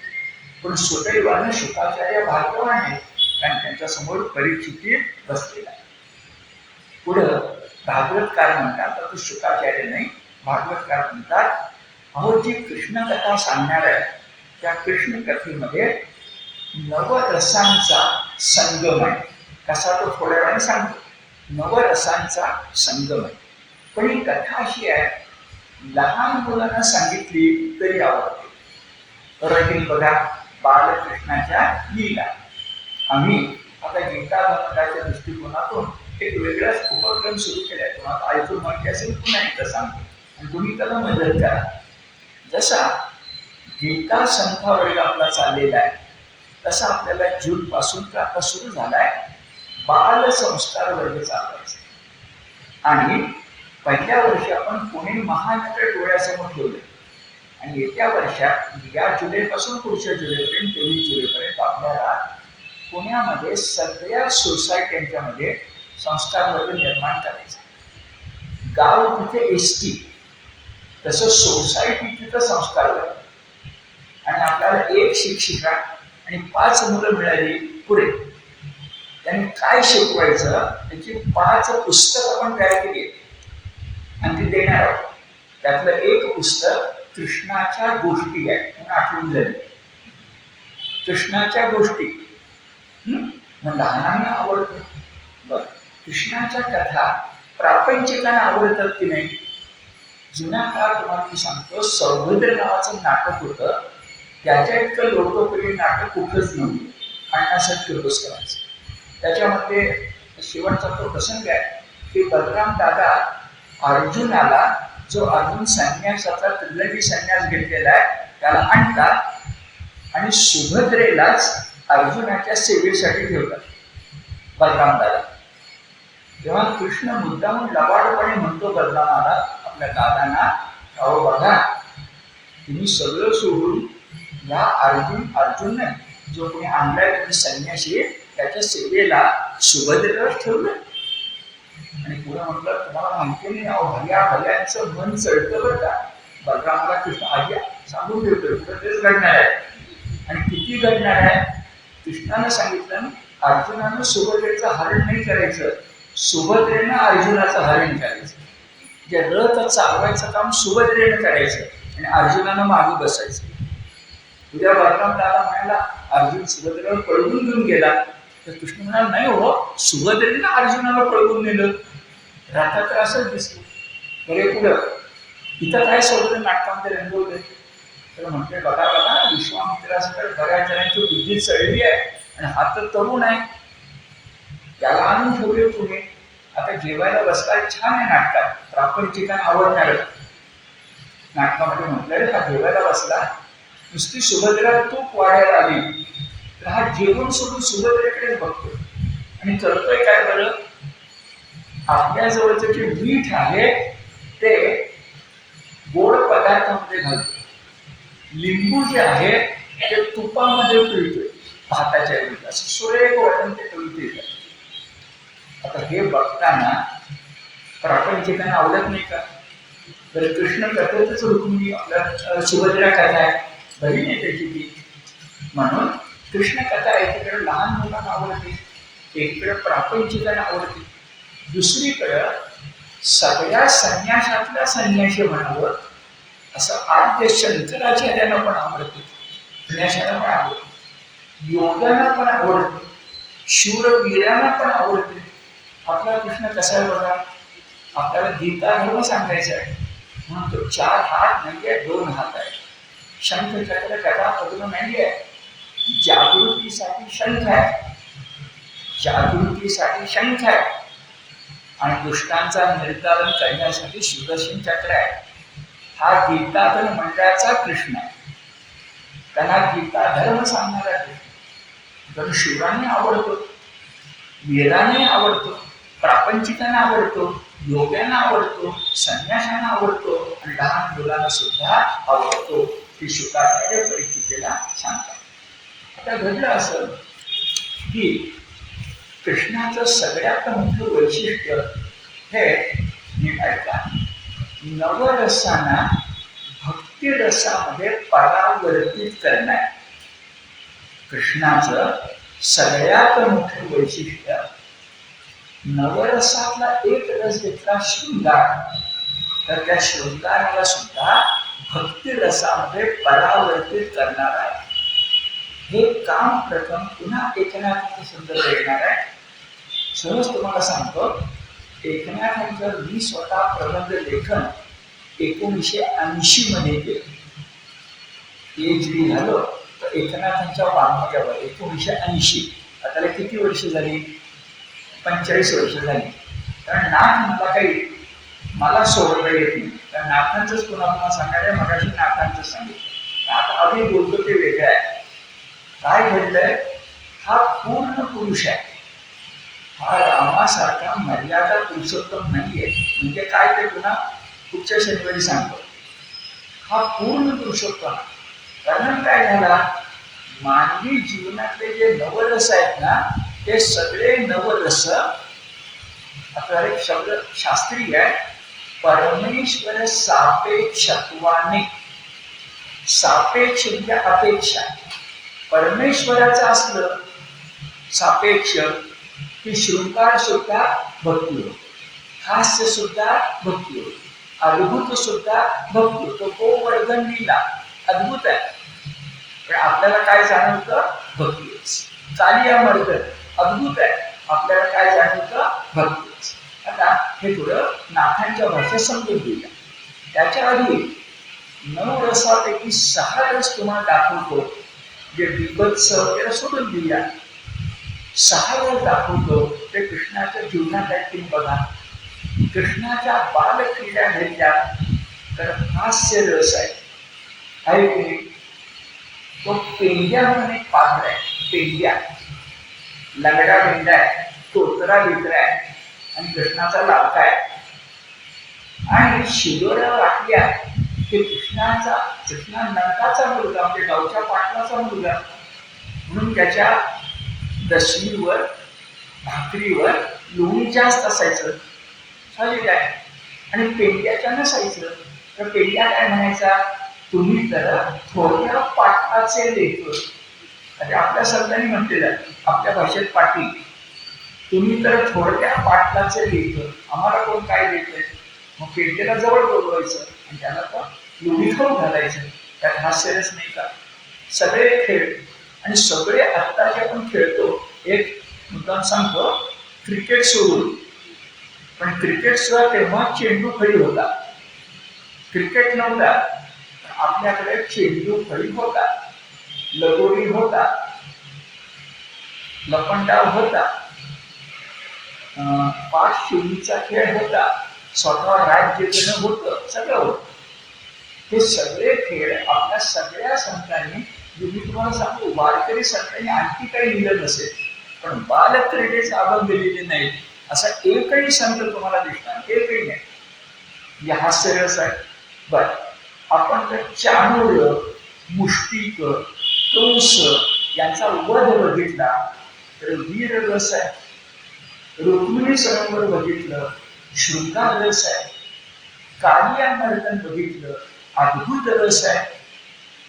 पण सुदैवानं शुकाचार्य भाग्यवान आहे, कारण त्यांच्या समोर परीक्षिती बसलेला आहे. पुढं भागवतकार म्हणतात, तर शुकाचार्य नाही, भागवतकार म्हणतात, अहो जी कृष्ण कथा सांगणार आहे त्या कृष्ण कथेमध्ये नवरसांचा संगम आहे. कसा तो थोड्या वेळाने सांगतो. नवरसांचा संगम आहे. पण ही कथा अशी आहे, लहान मुलांना सांगितली तरी आवडते. बरोबर बघा, बालकृष्णाच्या लीला. आम्ही आता गीता धर्माच्या दृष्टिकोनातून एक वेगळाच उपक्रम सुरू केलाय. तुम्हाला ऐकून माहिती असेल, पुन्हा एकदा सांगतो आणि तुम्ही त्याला मदत करा. जसा गीता संथा वर्ग आपला चाललेला आहे, तसा आपल्याला जून पासून तर आता सुरू झालाय बाल संस्कार वर्ग चालवायचा. आणि पहिल्या वर्षी आपण पुणे महानगर डोळ्यासमोर ठेवले आणि येत्या वर्षात या जुलैपासून पुढच्या जुलैपर्यंत 23 जुलैपर्यंत आपल्याला पुण्यामध्ये सगळ्या सोसायट्यांच्यामध्ये संस्कार वर्ग निर्माण करायचा. गाव तिथे एसटी, तसं सोसायटी तिथं संस्कार वर्ग. आणि आपल्याला 1 शिक्षिका आणि 5 मुलं मिळाली पुढे. त्यांनी काय शिकवायचं त्याची 5 पुस्तकं आपण तयार केली आणि ती देणार आहोत. त्यातलं एक पुस्तक कृष्णाच्या गोष्टी आहे म्हणून आठवून झाली. कृष्णाच्या गोष्टी मग लहानांना आवडतं. बरं, कृष्णाच्या कथा प्रापंचिकांना आवडतात की नाही? जुन्या काळात तुम्हाला मी सांगतो, सौभद्र नावाचं नाटक होतं. त्याच्या इतकं लोकप्रिय नाटक कुठंच नव्हतं. अण्णासाहेब किर्लोस्करांचं. त्याच्यामध्ये शेवटचा तो प्रसंग आहे की बलराम दादा अर्जुनाला, जो अर्जुन संन्यासाचा त्रिदंडी संन्यास घेतलेला आहे, त्याला आणतात आणि सुभद्रेलाच अर्जुनाच्या सेवेसाठी ठेवतात. बलराम दादा जेव्हा कृष्ण मुद्दामून लबाडपणे म्हणतो बलरामाला, आपल्या दादांना, अहो बघा, तुम्ही सगळं सोडून या अर्जुन नाही, जो कोणी आणलाय तुम्ही संन्यासी, त्याच्या सेवेला सुभद्रेलाच ठेवलं. आणि पुढे म्हटलं, तुम्हाला माहिती नाही, अहो भल्याचं मन चढतं बरं का. बलरामाला कृष्ण आज्ञा सांगून ठेवतोय, पुढे तेच घडणार आहे. आणि किती घडणार आहे? कृष्णानं सांगितलं, अर्जुनानं सुभद्रेचं हरण नाही करायचं, सुभद्रेनं अर्जुनाचं हरण करायचं. जे रथ चालवायचं काम सुभद्रेनं करायचं आणि अर्जुनानं मागे बसायचं. उद्या बलराम दादा म्हणाला, अर्जुन सुभद्रेला पळवून घेऊन गेला, तर कृष्ण म्हणाला, नाही हो, सुभद्रेनं अर्जुनाला पळवून नेलं. रथात तर असंच दिसलं. बरे पुढं इथं काय सोडलं नाटकामध्ये रंगवलं? तर म्हणते, बघा बघा, विश्वामित्रासकडे बऱ्याच जणांची बुद्धी चढली आहे आणि हा तर तरुण आहे, त्याला आणून ठेवले तुम्ही. आता जेवायला बसलाय, छान आहे नाटकात, प्रापंचिकांना आवडणार. नाटकामध्ये म्हटलंय, हा जेवायला बसला, नुसती सुभद्रा तूप वाढायला आली, तर हा जेवण सोडून सुभद्रेकडेच बघतोय आणि करतोय काय बरं? आपल्या जवळचं जे मीठ आहे ते गोड पदार्थामध्ये घालतो, लिंबू जे आहे ते तुपामध्ये पिळतोय भाताच्या ऐवजी, असं सुरेख वाटून ते कविते येतात. आता हे बघताना प्रापंचिकांना आवडत नाही का? तर कृष्ण कथेतच रुक्मिणी आपल्या सुभद्रा कथा आहे, बहीण आहे त्याची ती. म्हणून कृष्ण कथा एकीकडे लहान मुलांना आवडते, एकीकडे प्रापंचिकांना आवडते, दुसरीकडं सगळ्या संन्यासातल्या संन्याशी म्हणावं असं आद्य शंकराचार्यांना पण आवडते, संन्याशाला पण आवडते, योगांना पण आवडते, शूरवीरांना पण आवडते. आपला कृष्ण कसा आहे बघा, आपल्याला गीता धर्म सांगायचा आहे म्हणून तो 4 हात नाहीये, 2 हात आहे. शंख चक्र गदा पद्म नाहीये, जागृतीसाठी शंख आहे, जागृतीसाठी शंख आहे आणि दुष्टांचा निर्धारण करण्यासाठी सुदर्शन चक्र आहे. हा गीताधर्म मंडळाचा कृष्ण आहे, त्यांना गीता धर्म सांगणारा कृष्ण. तर शूरांनी आवडतो, वीरांनी आवडतो, प्रापंचिकांना आवडतो, योग्यांना आवडतो, संन्याशांना आवडतो आणि लहान मुलांना सुद्धा आवडतो. ते शुकाचार्य परिस्थितीला सांगतात. आता घडलं असं की कृष्णाचं सगळ्यात मोठं वैशिष्ट्य हे नीट ऐका, नवरसांना भक्तिरसामध्ये परावर्तित करणार. कृष्णाचं सगळ्यात मोठं वैशिष्ट्य, नवरसातला एक रस घेतला शृंगार, तर त्या शृंगाराला सुद्धा भक्तिरसामध्ये परावर्तित करणार आहे. हे काम प्रथम पुन्हा एकनाथाचा संदर्भ येणार आहे. सहज तुम्हाला सांगतो, एकनाथांचं मी स्वतः प्रबंध लेखन 1980 मध्ये केलं. PhD झालो तर एकनाथांच्या वाङ्मयावर 1980. आता किती वर्ष झाली? 45 वर्ष झाली. कारण नाथ मला सोडता येत नाही, कारण नाथांचंच पुन्हा सांगणार आहे. मगाशी नाथांचंच सांगितलं, आता आधी बोलतो ते वेगळं आहे. काय घडलंय? हा पूर्ण पुरुष आहे, हा रामासारखा मर्यादा पुरुषोत्तम नाहीये. म्हणजे काय ते पुन्हा पुढच्या शनिवारी सांगतो. हा पूर्ण पुरुषोत्तम. कारण काय झाला, मानवी जीवनातले जे नवरस आहेत ना, ते सगळे नवरस, आपल्याला एक शब्द शास्त्रीय आहे, परमेश्वर सापेक्षत्वाने. सापेक्ष म्हणजे अपेक्षा. परमेश्वराचं असलं सापेक्ष की शृंगार सुद्धा भक्ती होतो, हास्य सुद्धा भक्ती होतो, अद्भुत सुद्धा भक्ती होतो. तो वर्गणीला अद्भुत आहे. पण आपल्याला काय जाणवतं? भक्तीच. चालिया मर्दत अद्भुत आहे. आपल्याला काय जाणवतं? भक्तीच. आता हे थोडं नाथांच्या भाषेत समजून घेऊया. त्याच्या आधी 9 रसापैकी 6 रस तुम्हाला दाखवतो. जे बिभत्स वगैरे सोडून देऊया. 6 रस दाखवतो ते कृष्णाच्या जीवनात आहेत. तुम्ही बघा, कृष्णाच्या बालक्रीडा घडल्या तर हास्य रस आहे. की नाही? तो पेंड्या म्हणून एक पात्र आहे. पेंड्या लंगडा पेंडा आहे, तोतरा बितरा आहे आणि कृष्णाचा लाडका आहे. आणि शिदोऱ्या वाटल्या की कृष्णा नंदाचा मुलगा म्हणजे गावच्या पाटलाचा मुलगा म्हणून त्याच्या दशमीवर भाकरीवर लोणी जास्त असायचं. चालेल काय? आणि पेंड्याच्या नसायचं. तर पेंड्या काय म्हणायचा? तुम्ही तर थोड्या पाटलाचे लेकर. म्हणजे आपल्या शब्दाने म्हटलेलं आहे, आपल्या भाषेत पाटील. तुम्ही तर थोड्या पाटलाचे लेकर, आम्हाला कोण काय देतोय? मग पेंड्याला जवळ बोलवायचं आणि त्याला तर लोणी खाऊ घालायचं. त्यात हास्यरच नाही का? सगळे खेळ आणि सगळे आत्ता जे आपण खेळतो, एक मुद्दाम सांगतो, क्रिकेट सोडून. पण क्रिकेट सुद्धा तेव्हा चेंडू फळी होता, क्रिकेट नव्हता. आपल्याकडे चेंडू फळी होता, लगोरी होता, लपंडाव होता, पाच शिवणीचा खेळ होता, स्वतः राज्य देणं होतं, सगळं होतं. हे सगळे खेळ आपल्या सगळ्या संतांनी, मी तुम्हाला सांगतो, वारकरी संतांनी आणखी काही लिहिलं नसेल, पण बालक्रीडेचे अभंग लिहिले नाहीत असा एकही संत तुम्हाला दिसणार, एकही नाही. या हास्यरस आहे. बर, आपण तर चाणूर्य, मुष्टिक, कंस यांचा वध बघितला तर वीर रस आहे. रुक्मिणी स्वयंवर बघितलं, शृंगार रस आहे. कालिया मर्दन बघितलं, अद्भुत रस आहे.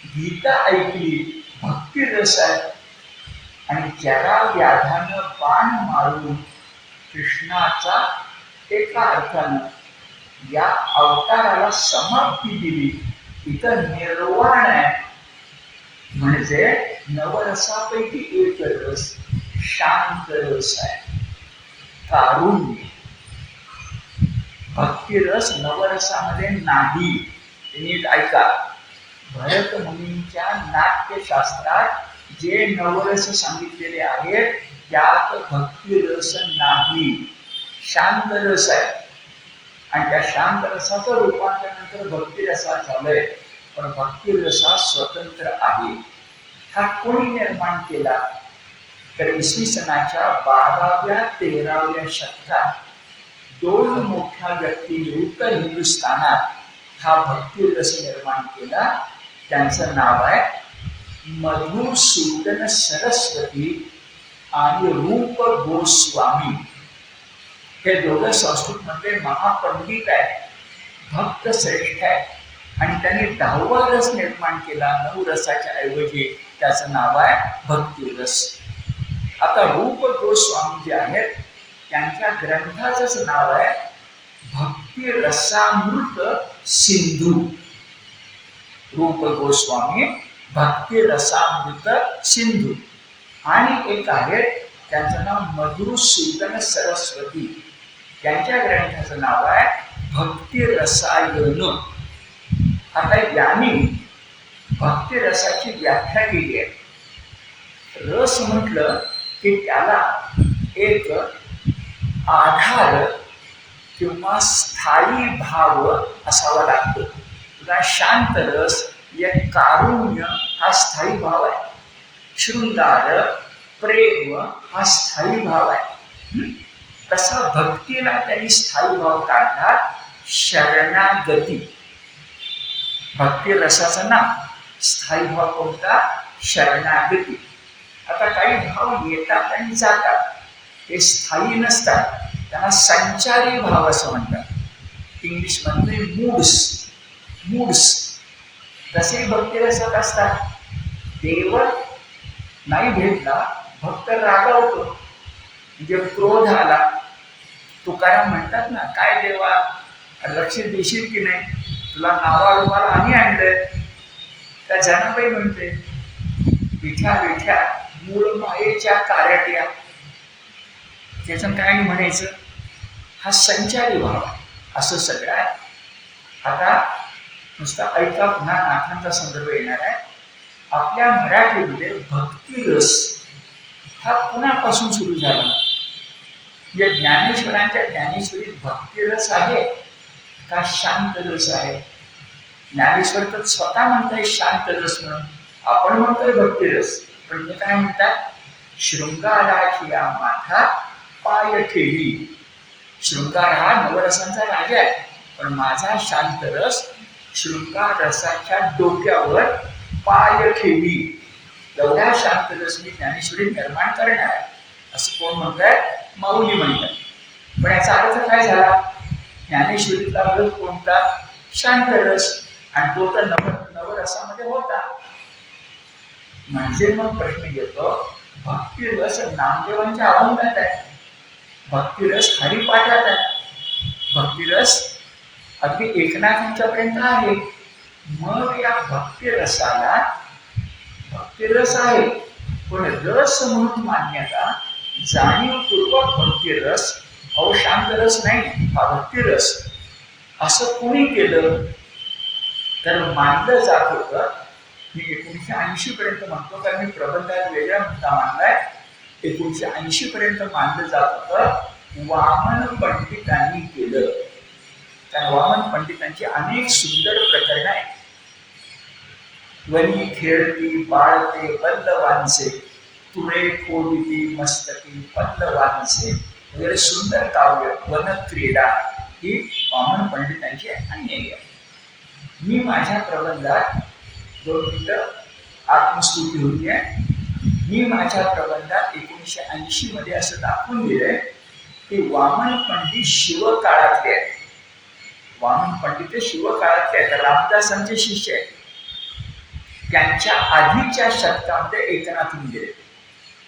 गीता ऐकली, भक्ती रस आहे. आणि जरा व्याधानं बाण मारून कृष्णाचा एका अर्थानं या अवताराला समाप्ती दिली. इथं निर्वाण आहे. म्हणजे नवरसापैकी एक रस शांत रस आहे, कारुण्य. भक्तिरस नवरसामध्ये नाही. नीट ऐका, भरत मुनींच्या नाट्यशास्त्रात जे नवरस सांगितलेले आहेत त्यात भक्तिरस नाही, शांत रस आहे. आणि त्या शांत रसाचं रूपांतर नंतर भक्तिरसात झालंय. पण भक्तिरसा स्वतंत्र आहे. हा कोणी निर्माण केला? तर इसवी सनाच्या 12व्या-13व्या शतकात 2 मोठ्या व्यक्तींनी उत्तर हिंदुस्थानात हा भक्तिरस निर्माण केला. त्यांचं नाव आहे मधुसूदन सरस्वती आणि रूप गोस्वामी. हे दोघं संस्कृतमध्ये महापंडित आहेत, भक्त श्रेष्ठ आहेत. आणि त्यांनी 10वा रस निर्माण केला 9 रसाच्या ऐवजी. त्याचं नाव आहे भक्तिरस. आता रूप गोस्वामी जे आहेत त्यांच्या ग्रंथाचंच नाव आहे भक्ती रसामृत सिंधू. रूप गोस्वामी भक्ती रसामृत सिंधू. आणि एक आहे त्यांचं नाव मधुसूदन सरस्वती. त्यांच्या ग्रंथाचं नाव आहे भक्ती रसायन. आता यांनी भक्ती रसाची व्याख्या केली आहे. रस म्हटलं की त्याला एक आधार किंवा स्थायी भाव असावा लागतो. तुला शांत रस, एक कारुण्य हा स्थायी भाव आहे. शृंगार, प्रेम हा स्थायी भाव आहे. तसा भक्तीला त्यांनी स्थायी भाव काढला शरणागती. भक्ती रसाचं नाव स्थायी भाव कोणता? शरणागती. आता काही भाव येतात आणि जातात, ते स्थायी नसतात, त्यांना संचारी भाव असं म्हणतात. इंग्लिशमध्ये मूड्स तसे भक्तिरसात असतात. देव नाही भेटला, भक्त रागावतो, म्हणजे क्रोध आला. तुकाराम म्हणतात ना, काय देवा लक्ष देशील की नाही, तुला नावारूपाला आम्ही आणलंय. त्या जनाबाई म्हणते विठ्या विठ्या मूळ मायेच्या कारट्या, त्याचं काय म्हणायचं, हा संचारी भाव असं सगळं आहे. आता नुसता ऐका, पुन्हा नाथांचा संदर्भ येणार आहे. आपल्या मराठीमध्ये भक्तिरस हा कुणापासून सुरू झाला? म्हणजे ज्ञानेश्वरांच्या ज्ञानेश्वरीत भक्तिरस आहे का शांत रस आहे? ज्ञानेश्वर तर स्वतः म्हणताय शांत रस म्हणून, आपण म्हणतोय भक्तिरस. पण ते काय म्हणतात, शृंगाराची माथा पाय ठेवी. शृंगार हा नवरसांचा राजा आहे, पण माझा शांत रस शृंगार रसाच्या डोक्यावर पाय ठेवी. एवढा शांत रस मी ज्ञानेश्वरी निर्माण करणार आहे असं कोण म्हणताय? माऊली म्हणतात. पण याचा अर्थ काय झाला? ज्ञानेश्वरीतला रस कोणता? शांत रस, आणि तो तर नवरसामध्ये होता. म्हणजे मग प्रश्न येतो, भक्तिरस नामदेवांच्या अभंगात आहे, भक्तिरस हरिपाठात आहे, भक्तिरस अगदी एकनाथांच्या पर्यंत आहे. मग या भक्तिरसाला भक्तिरस आहे, पण रस म्हणून मान्यता, जाणीवपूर्वक भक्तिरस, अहो शांत रस नाही हा भक्तिरस, असं कोणी केलं? तर मानलं जात होतं, मी 1980 पर्यंत म्हणतो, कारण मी प्रबंधात वेगळा मुद्दा मांडलाय. 1980 पर्यंत मानलं जात होतं, वामन पंडितांनी केलं. त्या वामन पंडितांची अनेक सुंदर प्रकरणं आहेत. वनी खेळती बाळते पल्लवांचे, तुळे फोडिती मस्तकी पल्लवांचे, वगैरे सुंदर काव्य, वन क्रीडा ही वामन पंडितांची अनेक आहे. मी माझ्या प्रबंधात 2 मिनिटं आत्मस्तुती होती आहे. मी माझ्या प्रबंधात 1980 मध्ये असं दाखवून दिलंय की वामन पंडित शिवकाळातले आहेत. वामन पंडित शिवकाळातले आहेत, रामदासांचे शिष्य आहेत. त्यांच्या आधीच्या शतकामध्ये एकनाथून गेले,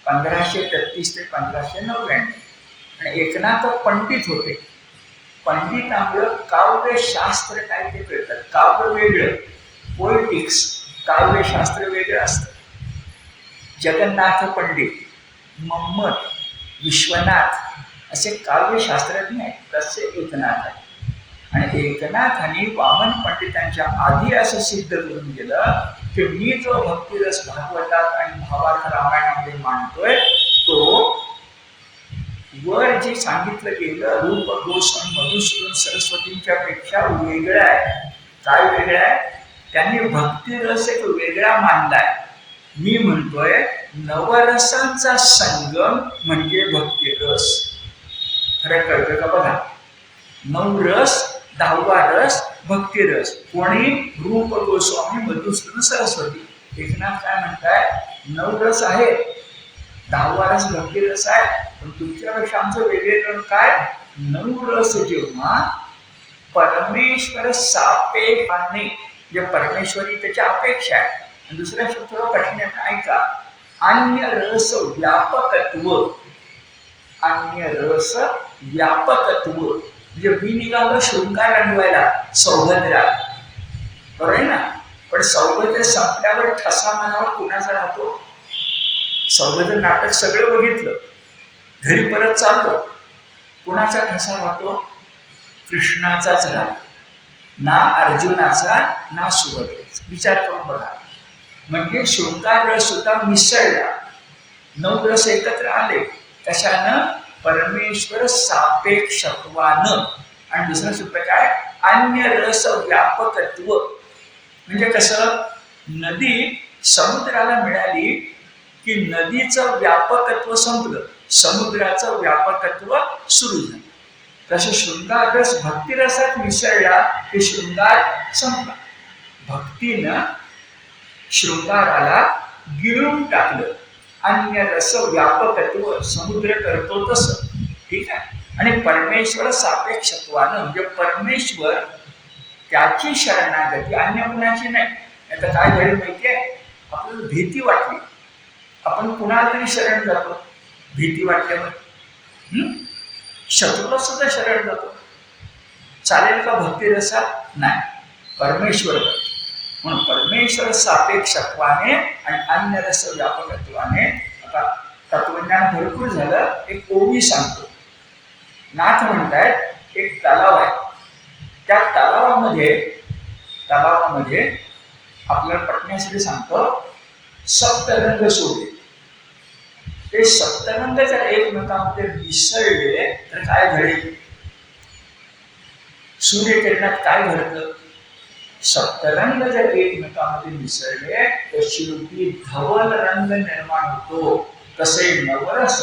1533 ते 1599. आणि एकनाथ पंडित होते. पंडितांमुळं काव्यशास्त्र काय ते कळतात. काव्य वेगळं, पोएटिक्स, काव्यशास्त्र वेगळं असतं. जगन्नाथ पंडित, मम्मट, विश्वनाथ असे काव्यशास्त्रज्ञ आहेत, तसे एकनाथ आहे. आणि एकनाथांनी वामन पंडितांच्या आधी असं सिद्ध करून गेलं की मी जो भक्तिरस भागवतात आणि भावार्थ रामायणामध्ये मांडतोय, तो वर जे सांगितलं गेलं रूप गोस्वामी मधुसूदन सरस्वतींच्या पेक्षा वेगळं आहे. काय वेगळं आहे? त्यांनी भक्तिरस एक वेगळा मानलाय. मी म्हणतोय नवरसांचा संगम म्हणजे भक्तिरस. खरं कळतं का बघा? 9 रस, 10वा रस भक्तिरस. कोणी? रूप गोस्वामी मधुसूदन सरस्वती. एकनाथ काय म्हणताय? 9 रस आहे, 10वा रस भक्तिरस आहे, पण तुमच्यापेक्षा आमचं वेगळेपण काय? 9 रस जेव्हा परमेश्वर सापेक्षाने, म्हणजे परमेश्वरी त्याच्या अपेक्षा आहे. आणि दुसऱ्या शब्द कठीण ऐका, अन्य रस व्यापकत्व. अन्य रस व्यापकत्व म्हणजे मी निघालो शृंगार रंगवायला सौभद्रा, बरोबर आहे ना? पण सौभद्र संपल्यावर ठसा मनावर कुणाचा राहतो? सौभद्र नाटक सगळं बघितलं, घरी परत चाललो, कुणाचा ठसा राहतो? कृष्णाचाच राहतो, ना अर्जुनाचा ना सुभद्रेचा. विचार करून बघा. म्हणजे शृंगार रस सुद्धा मिसळला, 9 रस एकत्र आले. कशानं? परमेश्वर सापेक्षत्वानं. आणि दुसरा शब्द काय? अन्य रस व्यापकत्व. म्हणजे कसं? नदी समुद्राला मिळाली की नदीचं व्यापकत्व संपलं, समुद्राचं व्यापकत्व सुरू झालं. तसं शृंगार रस भक्तिरसात मिसळला की शृंगार संपला. भक्तीनं शृंगाराला गिळून टाकलं. अन्य रस व्यापकत्व, समुद्र करतो तसं. ठीक आहे. आणि परमेश्वर सापेक्षत्वानं म्हणजे परमेश्वर त्याची शरणागती, अन्य कुणाची नाही. आता काय घडलं माहितीये? आपल्याला भीती वाटली, आपण कुणाला तरी शरण जातो. भीती वाटल्यावर शत्रूला सुद्धा शरण जातो. चालेल का भक्तिरसात? नाही, परमेश्वर. म्हणून परमेश्वर सापेक्षत्वाने आणि अन्य रस व्यापकत्वाने. आता तत्वज्ञान भरपूर झालं. एक ओवी सांगतो. नाथ म्हणतायत एक तलाव आहे. त्या तलावामध्ये आपल्याला पटण्यासाठी सांगतो सप्तरंग सोडले. ते सप्तरंग जर एकमेकांमध्ये मिसळले तर काय घडेल? सूर्यकिरणात काय घडतं? सप्तरंग जर एकमेकांमध्ये मिसळले तर शेवटी धवल रंग निर्माण होतो. तसे नवरस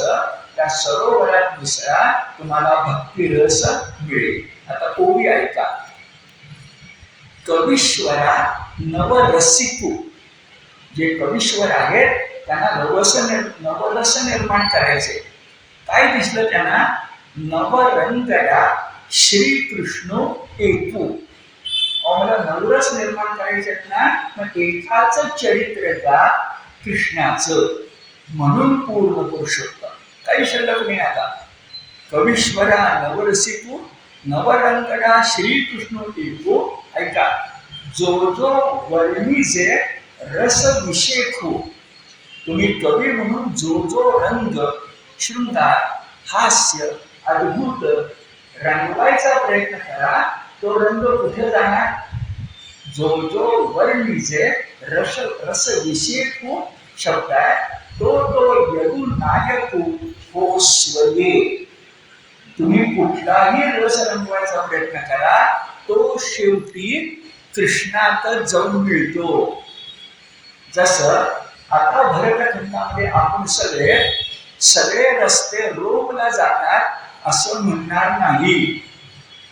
त्या सरोवरात मिसळा, तुम्हाला भक्तिरस मिळेल. आता ओवी ऐका. कवीश्वरा नवरसिकू. जे कवीश्वर आहेत त्यांना नवरस निर्माण करायचे. काय दिसलं त्यांना? नवरंगडा श्रीकृष्ण एकू. मला नवरस निर्माण करायचे ना, मग एकाच चरित्र का कृष्णाचं, म्हणून पूर्ण पुरुषोत्तम. काही शिल्लक नाही. आता कवीश्वरा नवरसिकू नवरंगडा श्रीकृष्ण एकू. ऐका. जो जो वर्णीचे रस विषेखू. तुम्ही कवी म्हणून जो जो रंग, शृंगार, हास्य, अद्भुत रंगवायचा प्रयत्न करा, तो रंग कुठे जाणार? जो जो वर्णीचे रस विषेखू शब्द आहे, तो यदु नायकू हो स्वये. तुम्ही कुठलाही रस रंगवायचा प्रयत्न करा, तो शेवटी कृष्णात जाऊन मिळतो. जसं आता भरतखंडामध्ये आपण सगळे रस्ते रोमला जातात असं म्हणणार नाही.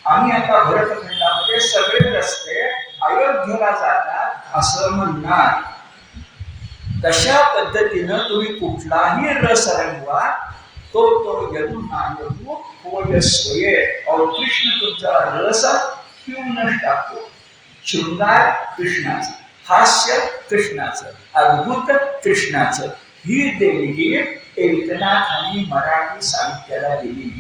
आम्ही आता भरतखंडामध्ये सगळे रस्ते अयोध्येला जातात असं म्हणणार. तशा पद्धतीनं तुम्ही कुठलाही रस रंगवा, तो यदुनायकू होय स्वये. और कृष्ण तुमचा रस पिऊनच टाकतो. शृंगार कृष्णाचं, हास्य कृष्णाचं, अद्भुत कृष्णाचं. ही देणगी एकनाथांनी मराठी साहित्याला दिली.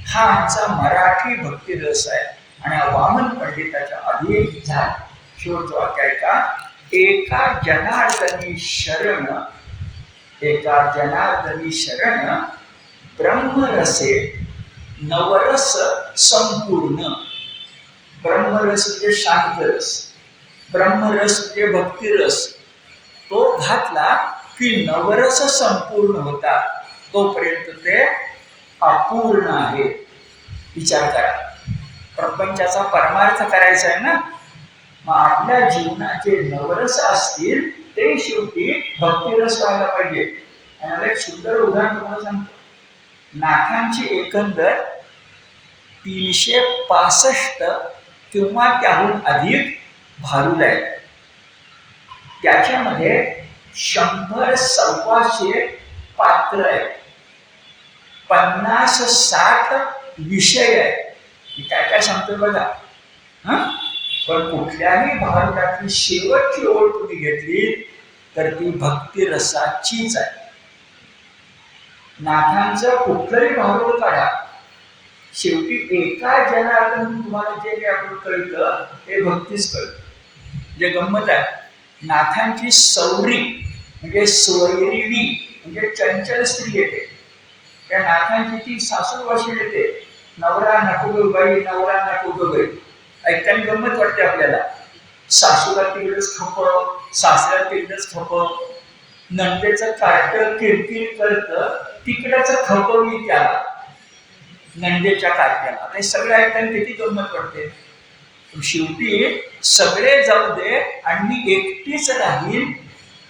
हा आमचा मराठी भक्तिरस आहे. आणि वामन पंडिताच्या आधी एक झाला. शेवटचं वाक्य आहे का? एका जनार्दनी शरण ब्रह्मरसे नवरस संपूर्ण. ब्रह्मरस म्हणजे शांतरस, ब्रह्मरस म्हणजे भक्तिरस. तो घातला की नवरस संपूर्ण होता. तोपर्यंत ते अपूर्ण आहे. विचार करा. प्रपंचाचा परमार्थ करायचा आहे ना, मग आपल्या जीवनाचे नवरस असतील ते शेवटी भक्तिरस व्हायला पाहिजे. आणि एक सुंदर उदाहरण तुम्हाला सांगतो. नाथांची एकंदर 365 किंवा त्याहून अधिक भारुड आहेत. त्याच्यामध्ये 100-125 पात्र आहेत, 50-60 विषय आहेत. काय काय सांगतोय बघा. पण कुठल्याही भारुडातली शेवटची ओळ तुम्ही घेतली तर ती भक्तिरसाचीच आहे. नाथांचं कुठलंही भारुड काढा, शेवटी एका जनार्दन तुम्हाला जे आपण कळतं ते भक्तीच कळतं. जे गंमत आहे, नाथांची सौरी म्हणजे स्वैरिणी म्हणजे चंचल स्त्री येते. त्या नाथांची ती सासूरवाशी येते. नवरा नको ग बाई, नवरा नको ग बाई. ऐकताना गंमत वाटते आपल्याला. सासूला तिकडेच खप, सासऱ्याला तिकडेच खप, नंदेचं कार्ट किरकिर करत तिकडेच खपवली त्याला नंदेच्या कार्ट्याला. ते सगळं ऐकताना किती गंमत वाटते. शेवटी सगळे जाऊ दे आणि मी एकटीच राहील.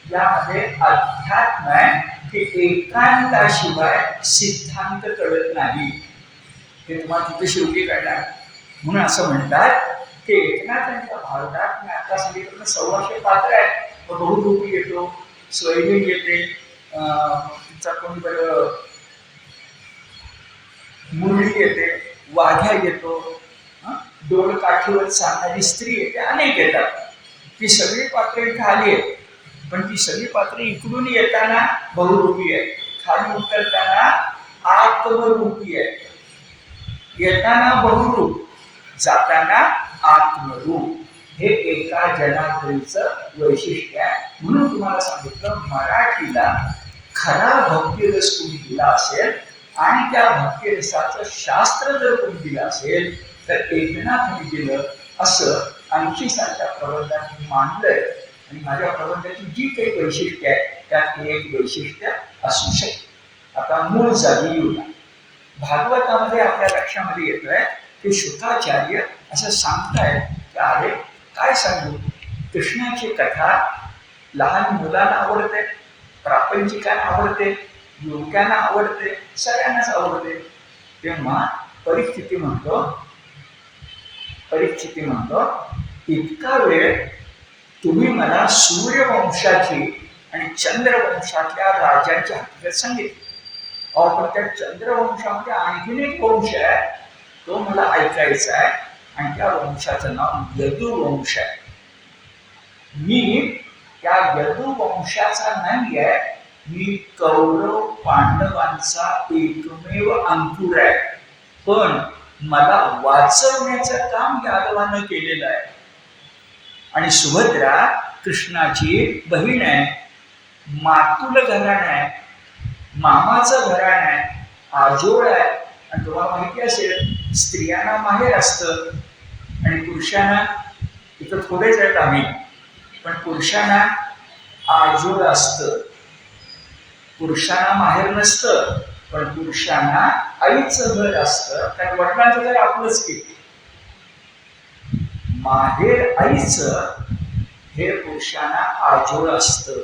यामध्ये अध्यात्म आहे की एकांताशिवाय सिद्धांत कळत नाही. हे तुम्हाला तिथे शेवटी कळणार. म्हणून असं म्हणतात की एकनाथांच्या भारुडात मी आता सगळीकडनं 100 पात्र आहेत. बहुरूपी येतो, स्वैरी येते, तिचा कोणी बरं मुरळी येते, वाघ्या येतो, डोळ काठीवर सांगणारी स्त्री येते, अनेक येतात. ती सगळी पात्र इथे आली आहेत. पण ती सगळी पात्र इकडून येताना बहुरूपी आहे, खाली उतरताना आत्मरूपी आहे. येताना बहुरूप, जाताना आत्मरूप. हे एका जनार्दनीचं वैशिष्ट्य आहे. म्हणून तुम्हाला सांगितलं, मराठीला खरा भक्तिरस तुम्ही दिला असेल आणि त्या भक्तिरसाचं शास्त्र जर कोणी दिलं असेल तर एकनाथाने दिलं असं आणखी सारख्या प्रबंधांनी मांडलंय. आणि माझ्या प्रबंधाची जी काही वैशिष्ट्य आहे त्यात एक वैशिष्ट्य असू शकते. आता मूळ जागी येऊया. भागवतामध्ये आपल्या लक्षामध्ये येतोय की शुकाचार्य असं सांगतायत की अरे काय सांगू, कृष्णाची कथा लहान मुलांना आवडते, प्रापंचिकांना आवडते, युवकांना आवडते, सगळ्यांनाच आवडते. तेव्हा परिस्थिती म्हणतो इतका वेळ तुम्ही मला सूर्यवंशाची आणि चंद्रवंशातल्या राजांची हकीकत सांगितली. पण त्या चंद्रवंशामध्ये आणखीन एक वंश आहे, तो मला ऐकायचा आहे आणि त्या वंशाचं नाव यदुवंश आहे. मी त्या यदुवंशाचा नाही आहे, मी कौरव पांडवांचा एकमेव अंकुर आहे. पण मला वाचवण्याचं काम यादवानं केलेलं आहे. आणि सुभद्रा कृष्णाची बहीण आहे, मातुल घराणं आहे, मामाचं घराणं आहे, आजोळ आहे. आणि तुम्हाला माहिती असेल स्त्रियांना माहेर असतं आणि पुरुषांना, इथं थोडेच आहेत आम्ही, पण पुरुषांना आजोळ असतं. पुरुषांना माहेर नसतं, पण पुरुषांना आईचं घर असतं. कारण वडिलांचं घर आपलंच की. माहेर आईचं हे पुरुषांना आजोळ असतं.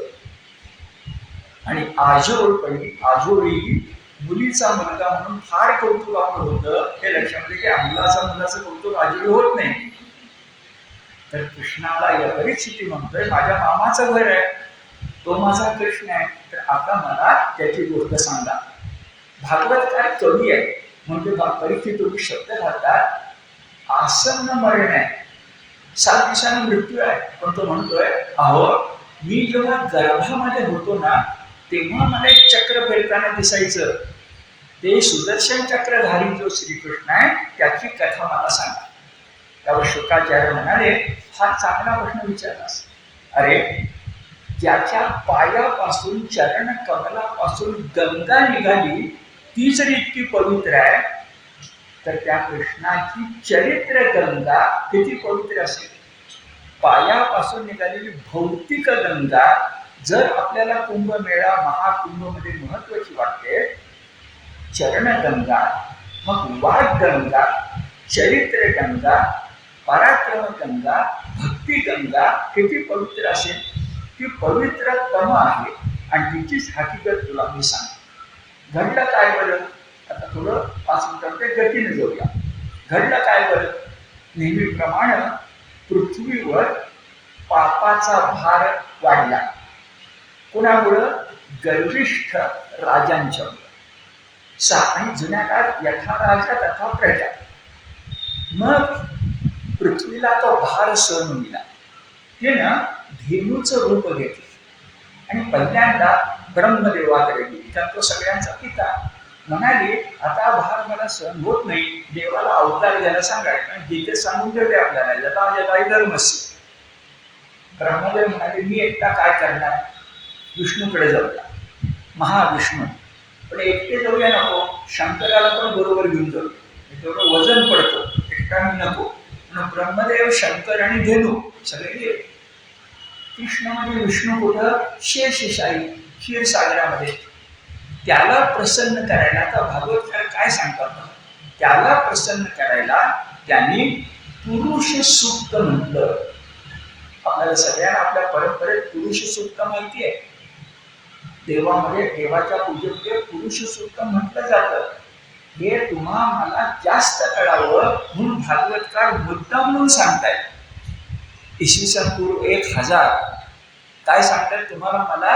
आणि आजोळी मुलीचा मुलगा म्हणून फार कौतुक आपलं होतं. हे लक्षात की मुलाचं कौतुक आजोळी होत नाही. तर कृष्णाला या परिस्थिती म्हणतोय माझ्या मामाचं घर आहे, तो माझा कृष्ण आहे, तर आता मला त्याची गोष्ट सांगा. भागवतकार कवी आहे म्हणजे परिस्थिती शब्द घालतात. आसन्न मरण आहे, 7 दिवसांना मृत्यू आहे, पण तो म्हणतोय अहो मी जेव्हा गर्भामध्ये होतो ना तेव्हा मला एक चक्र फिरताना दिसायचं. ते सुदर्शन चक्रधारी जो श्रीकृष्ण आहे त्याची कथा मला सांगा. त्यावर शुकाचार्य म्हणाले हा चांगला प्रश्न विचारलास. अरे ज्याच्या पायापासून चरण कमलापासून गंगा निघाली ती जर इतकी पवित्र आहे तर त्या कृष्णाची चरित्र गंगा किती पवित्र असेल. पायापासून निघालेली भौतिक गंगा जर आपल्याला कुंभमेळा महाकुंभमध्ये महत्वाची वाटते, चरणगंगा, मग वाग्गंगा, चरित्र गंगा, पराक्रम गंगा, भक्ती गंगा किती पवित्र असेल. ती पवित्रतम आहे आणि तिचीच हकीकत तुला मी सांग. घडलं काय बरं, आता थोडं 5 मिनिटांच्या गतीने जाऊया. घडलं काय बरं, नेहमीप्रमाणे पृथ्वीवर पापाचा भार वाढला. कोणामुळं, गर्विष्ठ राजांच्यामुळं. आणि जुन्या काळात यथा राजा तथा प्रजा. मग पृथ्वीला तो भार सहन होईना, तिनं धेनूचं रूप घेतलं आणि पहिल्यांदा ब्रह्मदेवाकडे गेली. तर तो सगळ्यांचा पिता म्हणाले आता भार मला सहन होत नाही, देवाला अवतार घ्यायला सांगायचं. जिथे सांगून ठेवले आपल्याला जता म्हणजे काही धर्मस्य. ब्रह्मदेव म्हणाले मी एकटा काय करणार, विष्णूकडे जाऊया, महाविष्णू. पण एकटे जाऊया नको, शंकराला पण बरोबर घेऊन जाऊ, तेवढं वजन पडतं, एकटा मी नको. म्हणून ब्रह्मदेव, शंकर आणि धेनू सगळे गेले. कृष्ण म्हणजे विष्णू कुठं, शेषशाही क्षीरसागरामध्ये. त्याला प्रसन्न करायला तर भागवतकार काय सांगतात, त्याला प्रसन्न करायला त्यांनी पुरुष सूक्त म्हटलं. आपल्याला सगळ्यांना आपल्या परंपरेत पुरुष सूक्त माहिती आहे. देवामध्ये देवाच्या पूजेमध्ये पुरुष सूक्त म्हटलं जातं. हे तुम्हा मला जास्त कळावं म्हणून भागवतकार मुद्दा म्हणून सांगतायत. इसवी सन पूर्व 1000 काय सांगतायत तुम्हाला मला,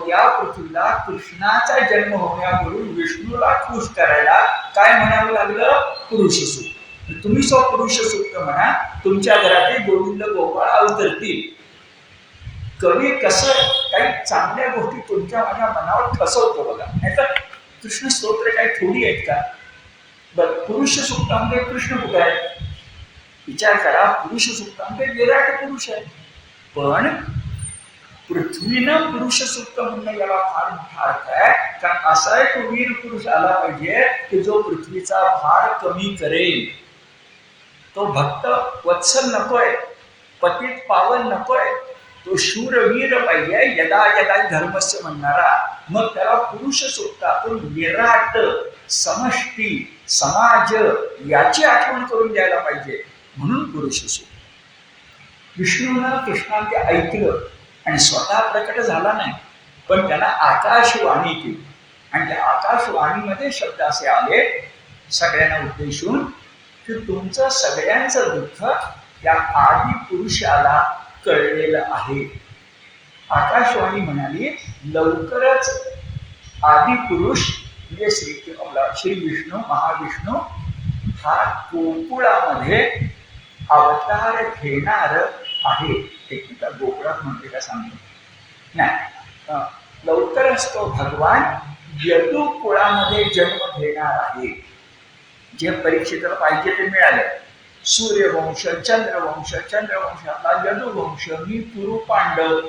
या पृथ्वीला कृष्णाचा जन्म होण्यापूर्वी विष्णूला खुश करायला काय म्हणावं लागलं, पुरुष सूक्त. तुम्ही पुरुष सूक्त म्हणा, तुमच्या घरातील गोविंद गोपाळ अवतरतील. कवी कसं काही चांगल्या गोष्टी तुमच्या माझ्या मनावर ठसवतो बघा. नाही तर कृष्ण स्तोत्र काही थोडी आहेत का. बरं, पुरुष सूक्तामध्ये कृष्ण कुठे आहे, विचार करा, पुरुष सूक्तामध्ये विराट पुरुष आहे, पण पृथ्वीनं पुरुष सूक्त म्हणणं याला फार मोठा अर्थ आहे. कारण असा एक वीर पुरुष आला पाहिजे की जो पृथ्वीचा भार कमी करेल. तो भक्त वत्सल नकोय, पतित पावन नकोय, तो शूरवीर पाहिजे, यदा यदा धर्मस्य म्हणणारा. मग त्याला पुरुष सूक्तातून विराट, समष्टी, समाज याची आठवण करून द्यायला पाहिजे, म्हणून पुरुष सूक्त. विष्णूनं कृष्णाने ते ऐकलं आणि स्वतः प्रकट झाला नाही, पण त्याला आकाशवाणी केली. आणि त्या आकाशवाणीमध्ये शब्द असे आले सगळ्यांना उद्देशून की तुमचं सगळ्यांचं दुःख त्या आदि पुरुषाला कळलेलं आहे. आकाशवाणी म्हणाली, लवकरच आदि पुरुष म्हणजे श्री विष्णू, महाविष्णू हा गोकुळामध्ये अवतार घेणार आहे. एकदा गोकुळात म्हणते का सांगतो नाही, लवकरच तो भगवान यदुकुळामध्ये जन्म घेणार आहे. जे परीक्षेला पाहिजे ते मिळालं. सूर्यवंश, चंद्रवंशातला यदुवंश, मी कुरु पांडव.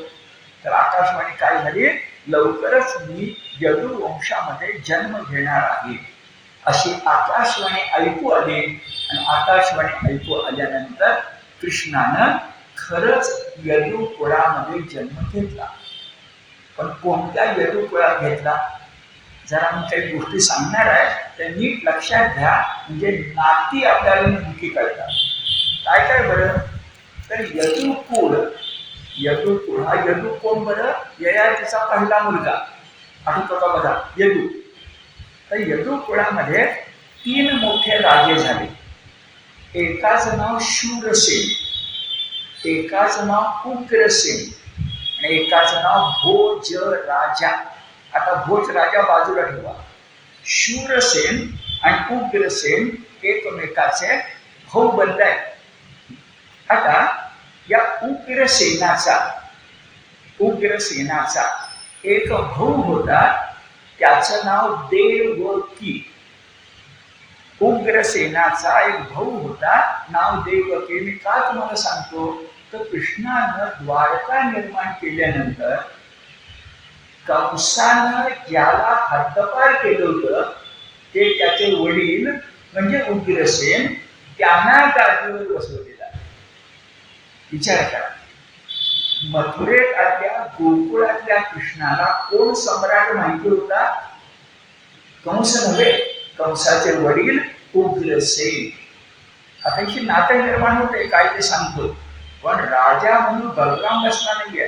तर आकाशवाणी काय झाली, लवकरच मी यदुवंशामध्ये जन्म घेणार आहे, अशी आकाशवाणी ऐकू आली. आणि आकाशवाणी ऐकू आल्यानंतर कृष्णानं खरंच यदुकुळामध्ये जन्म घेतला. पण कोणत्या यदुकुळात घेतला, जरा मी काही गोष्टी सांगणार आहे, त्या नीट लक्षात घ्या, म्हणजे नाती आपल्याला नेमकी कळतात. काय काय बरं, तर यदुकुळ, यदुकुळ हा यदू कोण बरं, ययातीचा पहिला मुलगा आठवतो का बघा, यदू. तर यदुकुळामध्ये 3 मोठे राजे झाले. एकाचं नाव शूरसेन, एकाचं नाव उग्रसेन आणि एकाचं नाव भोज राजा. आता भोज राजा बाजूला ठेवा. शूरसेन आणि उग्रसेन एकमेकाचे भाऊ बनले आहेत. आता या उग्रसेनाचा एक भाऊ होता, त्याचं नाव देवकी. उग्रसेनाचा एक भाऊ होता, नाव देवकी. मी का तुम्हाला सांगतो, तर कृष्णानं द्वारका निर्माण केल्यानंतर कंसानं ज्याला हद्दपार केलं होतं ते त्याचे वडील म्हणजे उग्रसेन, त्यांना गादीवर बसवलेला. विचार करा, मथुरेतल्या गोकुळातल्या कृष्णाला कोण सम्राट माहिती होता, कंस नव्हे, कंसाचे वडील उग्रसेन. आता ही नातं निर्माण होते काय ते सांगतो, पण राजा म्हणून बलराम बसला नाहीये,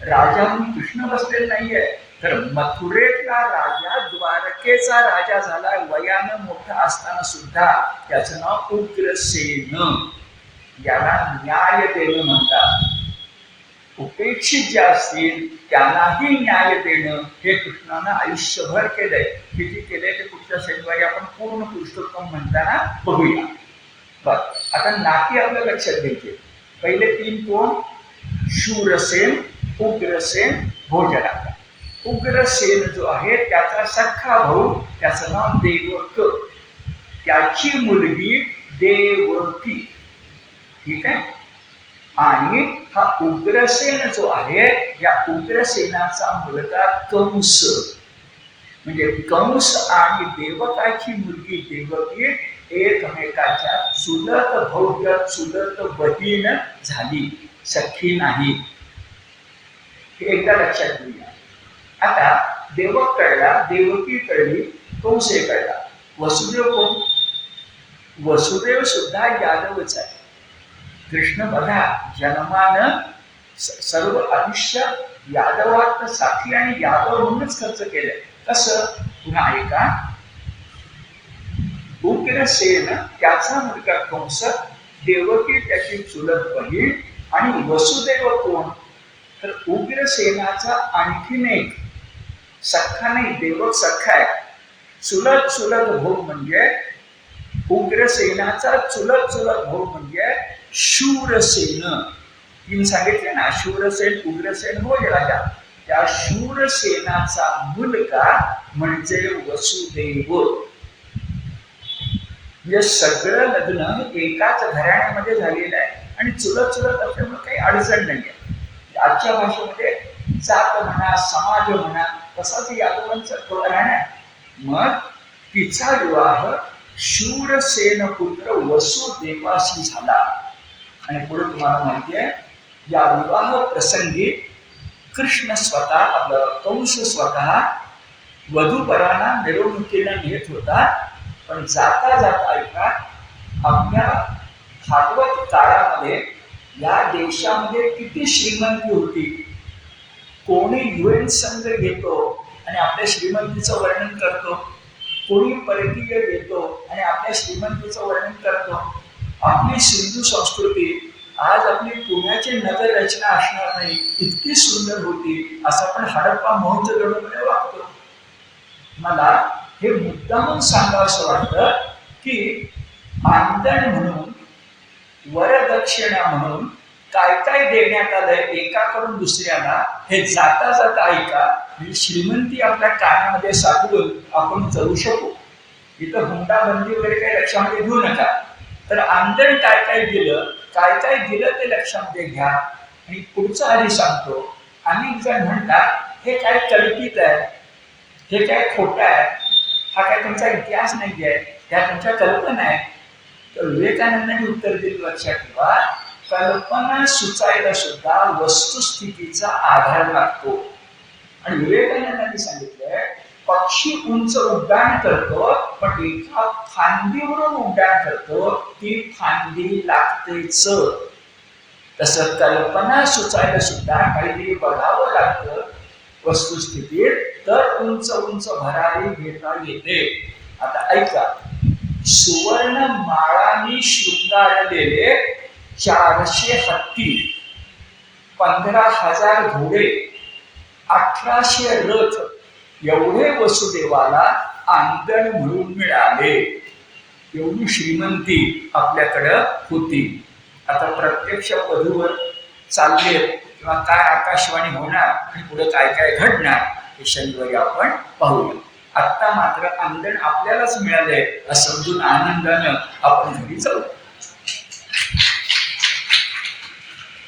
राजा म्हणून कृष्ण बसलेला नाहीये. तर मथुरेतला राजा द्वारकेचा राजा झाला, वयानं मोठा असताना सुद्धा. त्याचं नाव उग्रसेन. याला न्याय देणं म्हणतात. उपेक्षित जे असतील त्यांनाही न्याय देणं हे कृष्णानं आयुष्यभर केलंय. किती केलंय ते पुढच्या शनिवारी आपण पूर्ण पुरुषोत्तम म्हणताना बघूया. बर, आता नाती आपल्या लक्षात घ्यायचे. पहिले 3 कोण, शूरसेन, उग्रसेन, भोजराजा. उग्रसेन जो आहे त्याचा सख्खा भाऊ, त्याचं नाव देवक, त्याची मुलगी देवकी. ठीक आहे. आणि हा उग्रसेन जो आहे, या उग्रसेनाचा मुलगा कंस. म्हणजे कंस आणि देवकाची मुलगी देवकी एकमेकाच्या चुलत भव्य, चुलत बहीण झाली, सख्खी नाही. हे एकदा लक्षात घेऊया. आता देवक कळला, देवकी कळली, कंस कळला. वसुदेव कोण, वसुदेव सुद्धा यादवच आहे. कृष्ण बघा, जन्मानं सर्व आयुष्य यादवात साठी आणि यादव म्हणूनच खर्च केलंय. कसं, पुन्हा ऐका. उग्रसेन त्याचा मुलगा कंस, देवकी त्याची चुलत बहीण. आणि वसुदेव कोण, तर उग्रसेनाचा आणखीन एक सख्खा नाही, देवक सख्खा आहे. चुलत भाऊ म्हणजे उग्रसेनाचा चुलत भाऊ म्हणजे शूरसेन. 3 सांगितले ना, शूरसेन, उग्रसेन, भोजराजा. त्या शूरसेनाचा मुलगा म्हणजे वसुदेव. म्हणजे सगळं लग्न हे एकाच घराण्यामध्ये झालेलं आहे आणि चुलत चुलत असल्यामुळे काही अडचण नाही आहे. आजच्या भाषेमध्ये जात म्हणा, समाज म्हणा, तसाच यादवांचा थोडा राहणार. मग तिचा विवाह शूरसेन पुत्र वसुदेवाशी झाला. आणि पुढे तुम्हाला माहिती आहे, या विवाह प्रसंगी कृष्ण स्वतः, आपलं कंस स्वतः वधूवरांना मिरवणुकीला नेत होता. पण जाता जाता ऐका, आपल्या भागवत काळामध्ये या देशामध्ये किती श्रीमंती होती. कोणी UN संघ घेतो आणि आपल्या श्रीमंतीचं वर्णन करतो, कोणी परकीय घेतो आणि आपल्या श्रीमंतीचं वर्णन करतो. आपली सिंधू संस्कृती आज आपली पुण्याची नगर रचना असणार नाही इतकी सुंदर होती, असं आपण हडप्पा मोहनजोदडोमध्ये वागतो. मला हे मुद्दामून सांगावं असं वाटतं की मानधन म्हणून, वरदक्षिणा म्हणून काय काय देण्यात आलंय एकाकडून दुसऱ्याला, हे जाता जाता ऐका. म्हणजे श्रीमंती आपल्या कानामध्ये साठवून आपण जाऊ शकू. इथं हुंडाबंदी वगैरे काही लक्षामध्ये घेऊ नका. तर आंदण काय काय दिलं, काय काय दिलं ते लक्षामध्ये घ्या. आणि पुढचं आधी सांगतो. अनेक जण म्हणतात हे काय कल्पित आहे, हे काय खोटं आहे, हा काय तुमचा इतिहास नाही आहे, ह्या तुमच्या कल्पना आहे. तर विवेकानंदांनी उत्तर दिलं, लक्षात ठेवा, कल्पना सुचायला सुद्धा वस्तुस्थितीचा आधार लागतो. आणि विवेकानंदांनी सांगितलंय, पक्षी उंच उड्डाण करतो पण एका फांदीवरून उड्डाण करतो, ती फांदी लागतेच. तसं कल्पना सुचायला सुद्धा काहीतरी बघावं लागतं वस्तुस्थितीत, तर उंच उंच भरारी घेता येते. आता ऐका, सुवर्ण माळांनी शृंगारलेले 400 हत्ती, 15,000 घोडे, 1800 रथ एवढे वसुदेवाला आंदण म्हणून मिळाले. एवढी श्रीमंती आपल्याकडं होती. आता प्रत्यक्ष वधूवर चालले किंवा काय आकाशवाणी होणार आणि पुढे काय काय घडणार हे शनिवारी आपण पाहूया. आत्ता मात्र आंदण आपल्यालाच मिळालंय असं समजून आनंदानं आपण घरी जाऊ.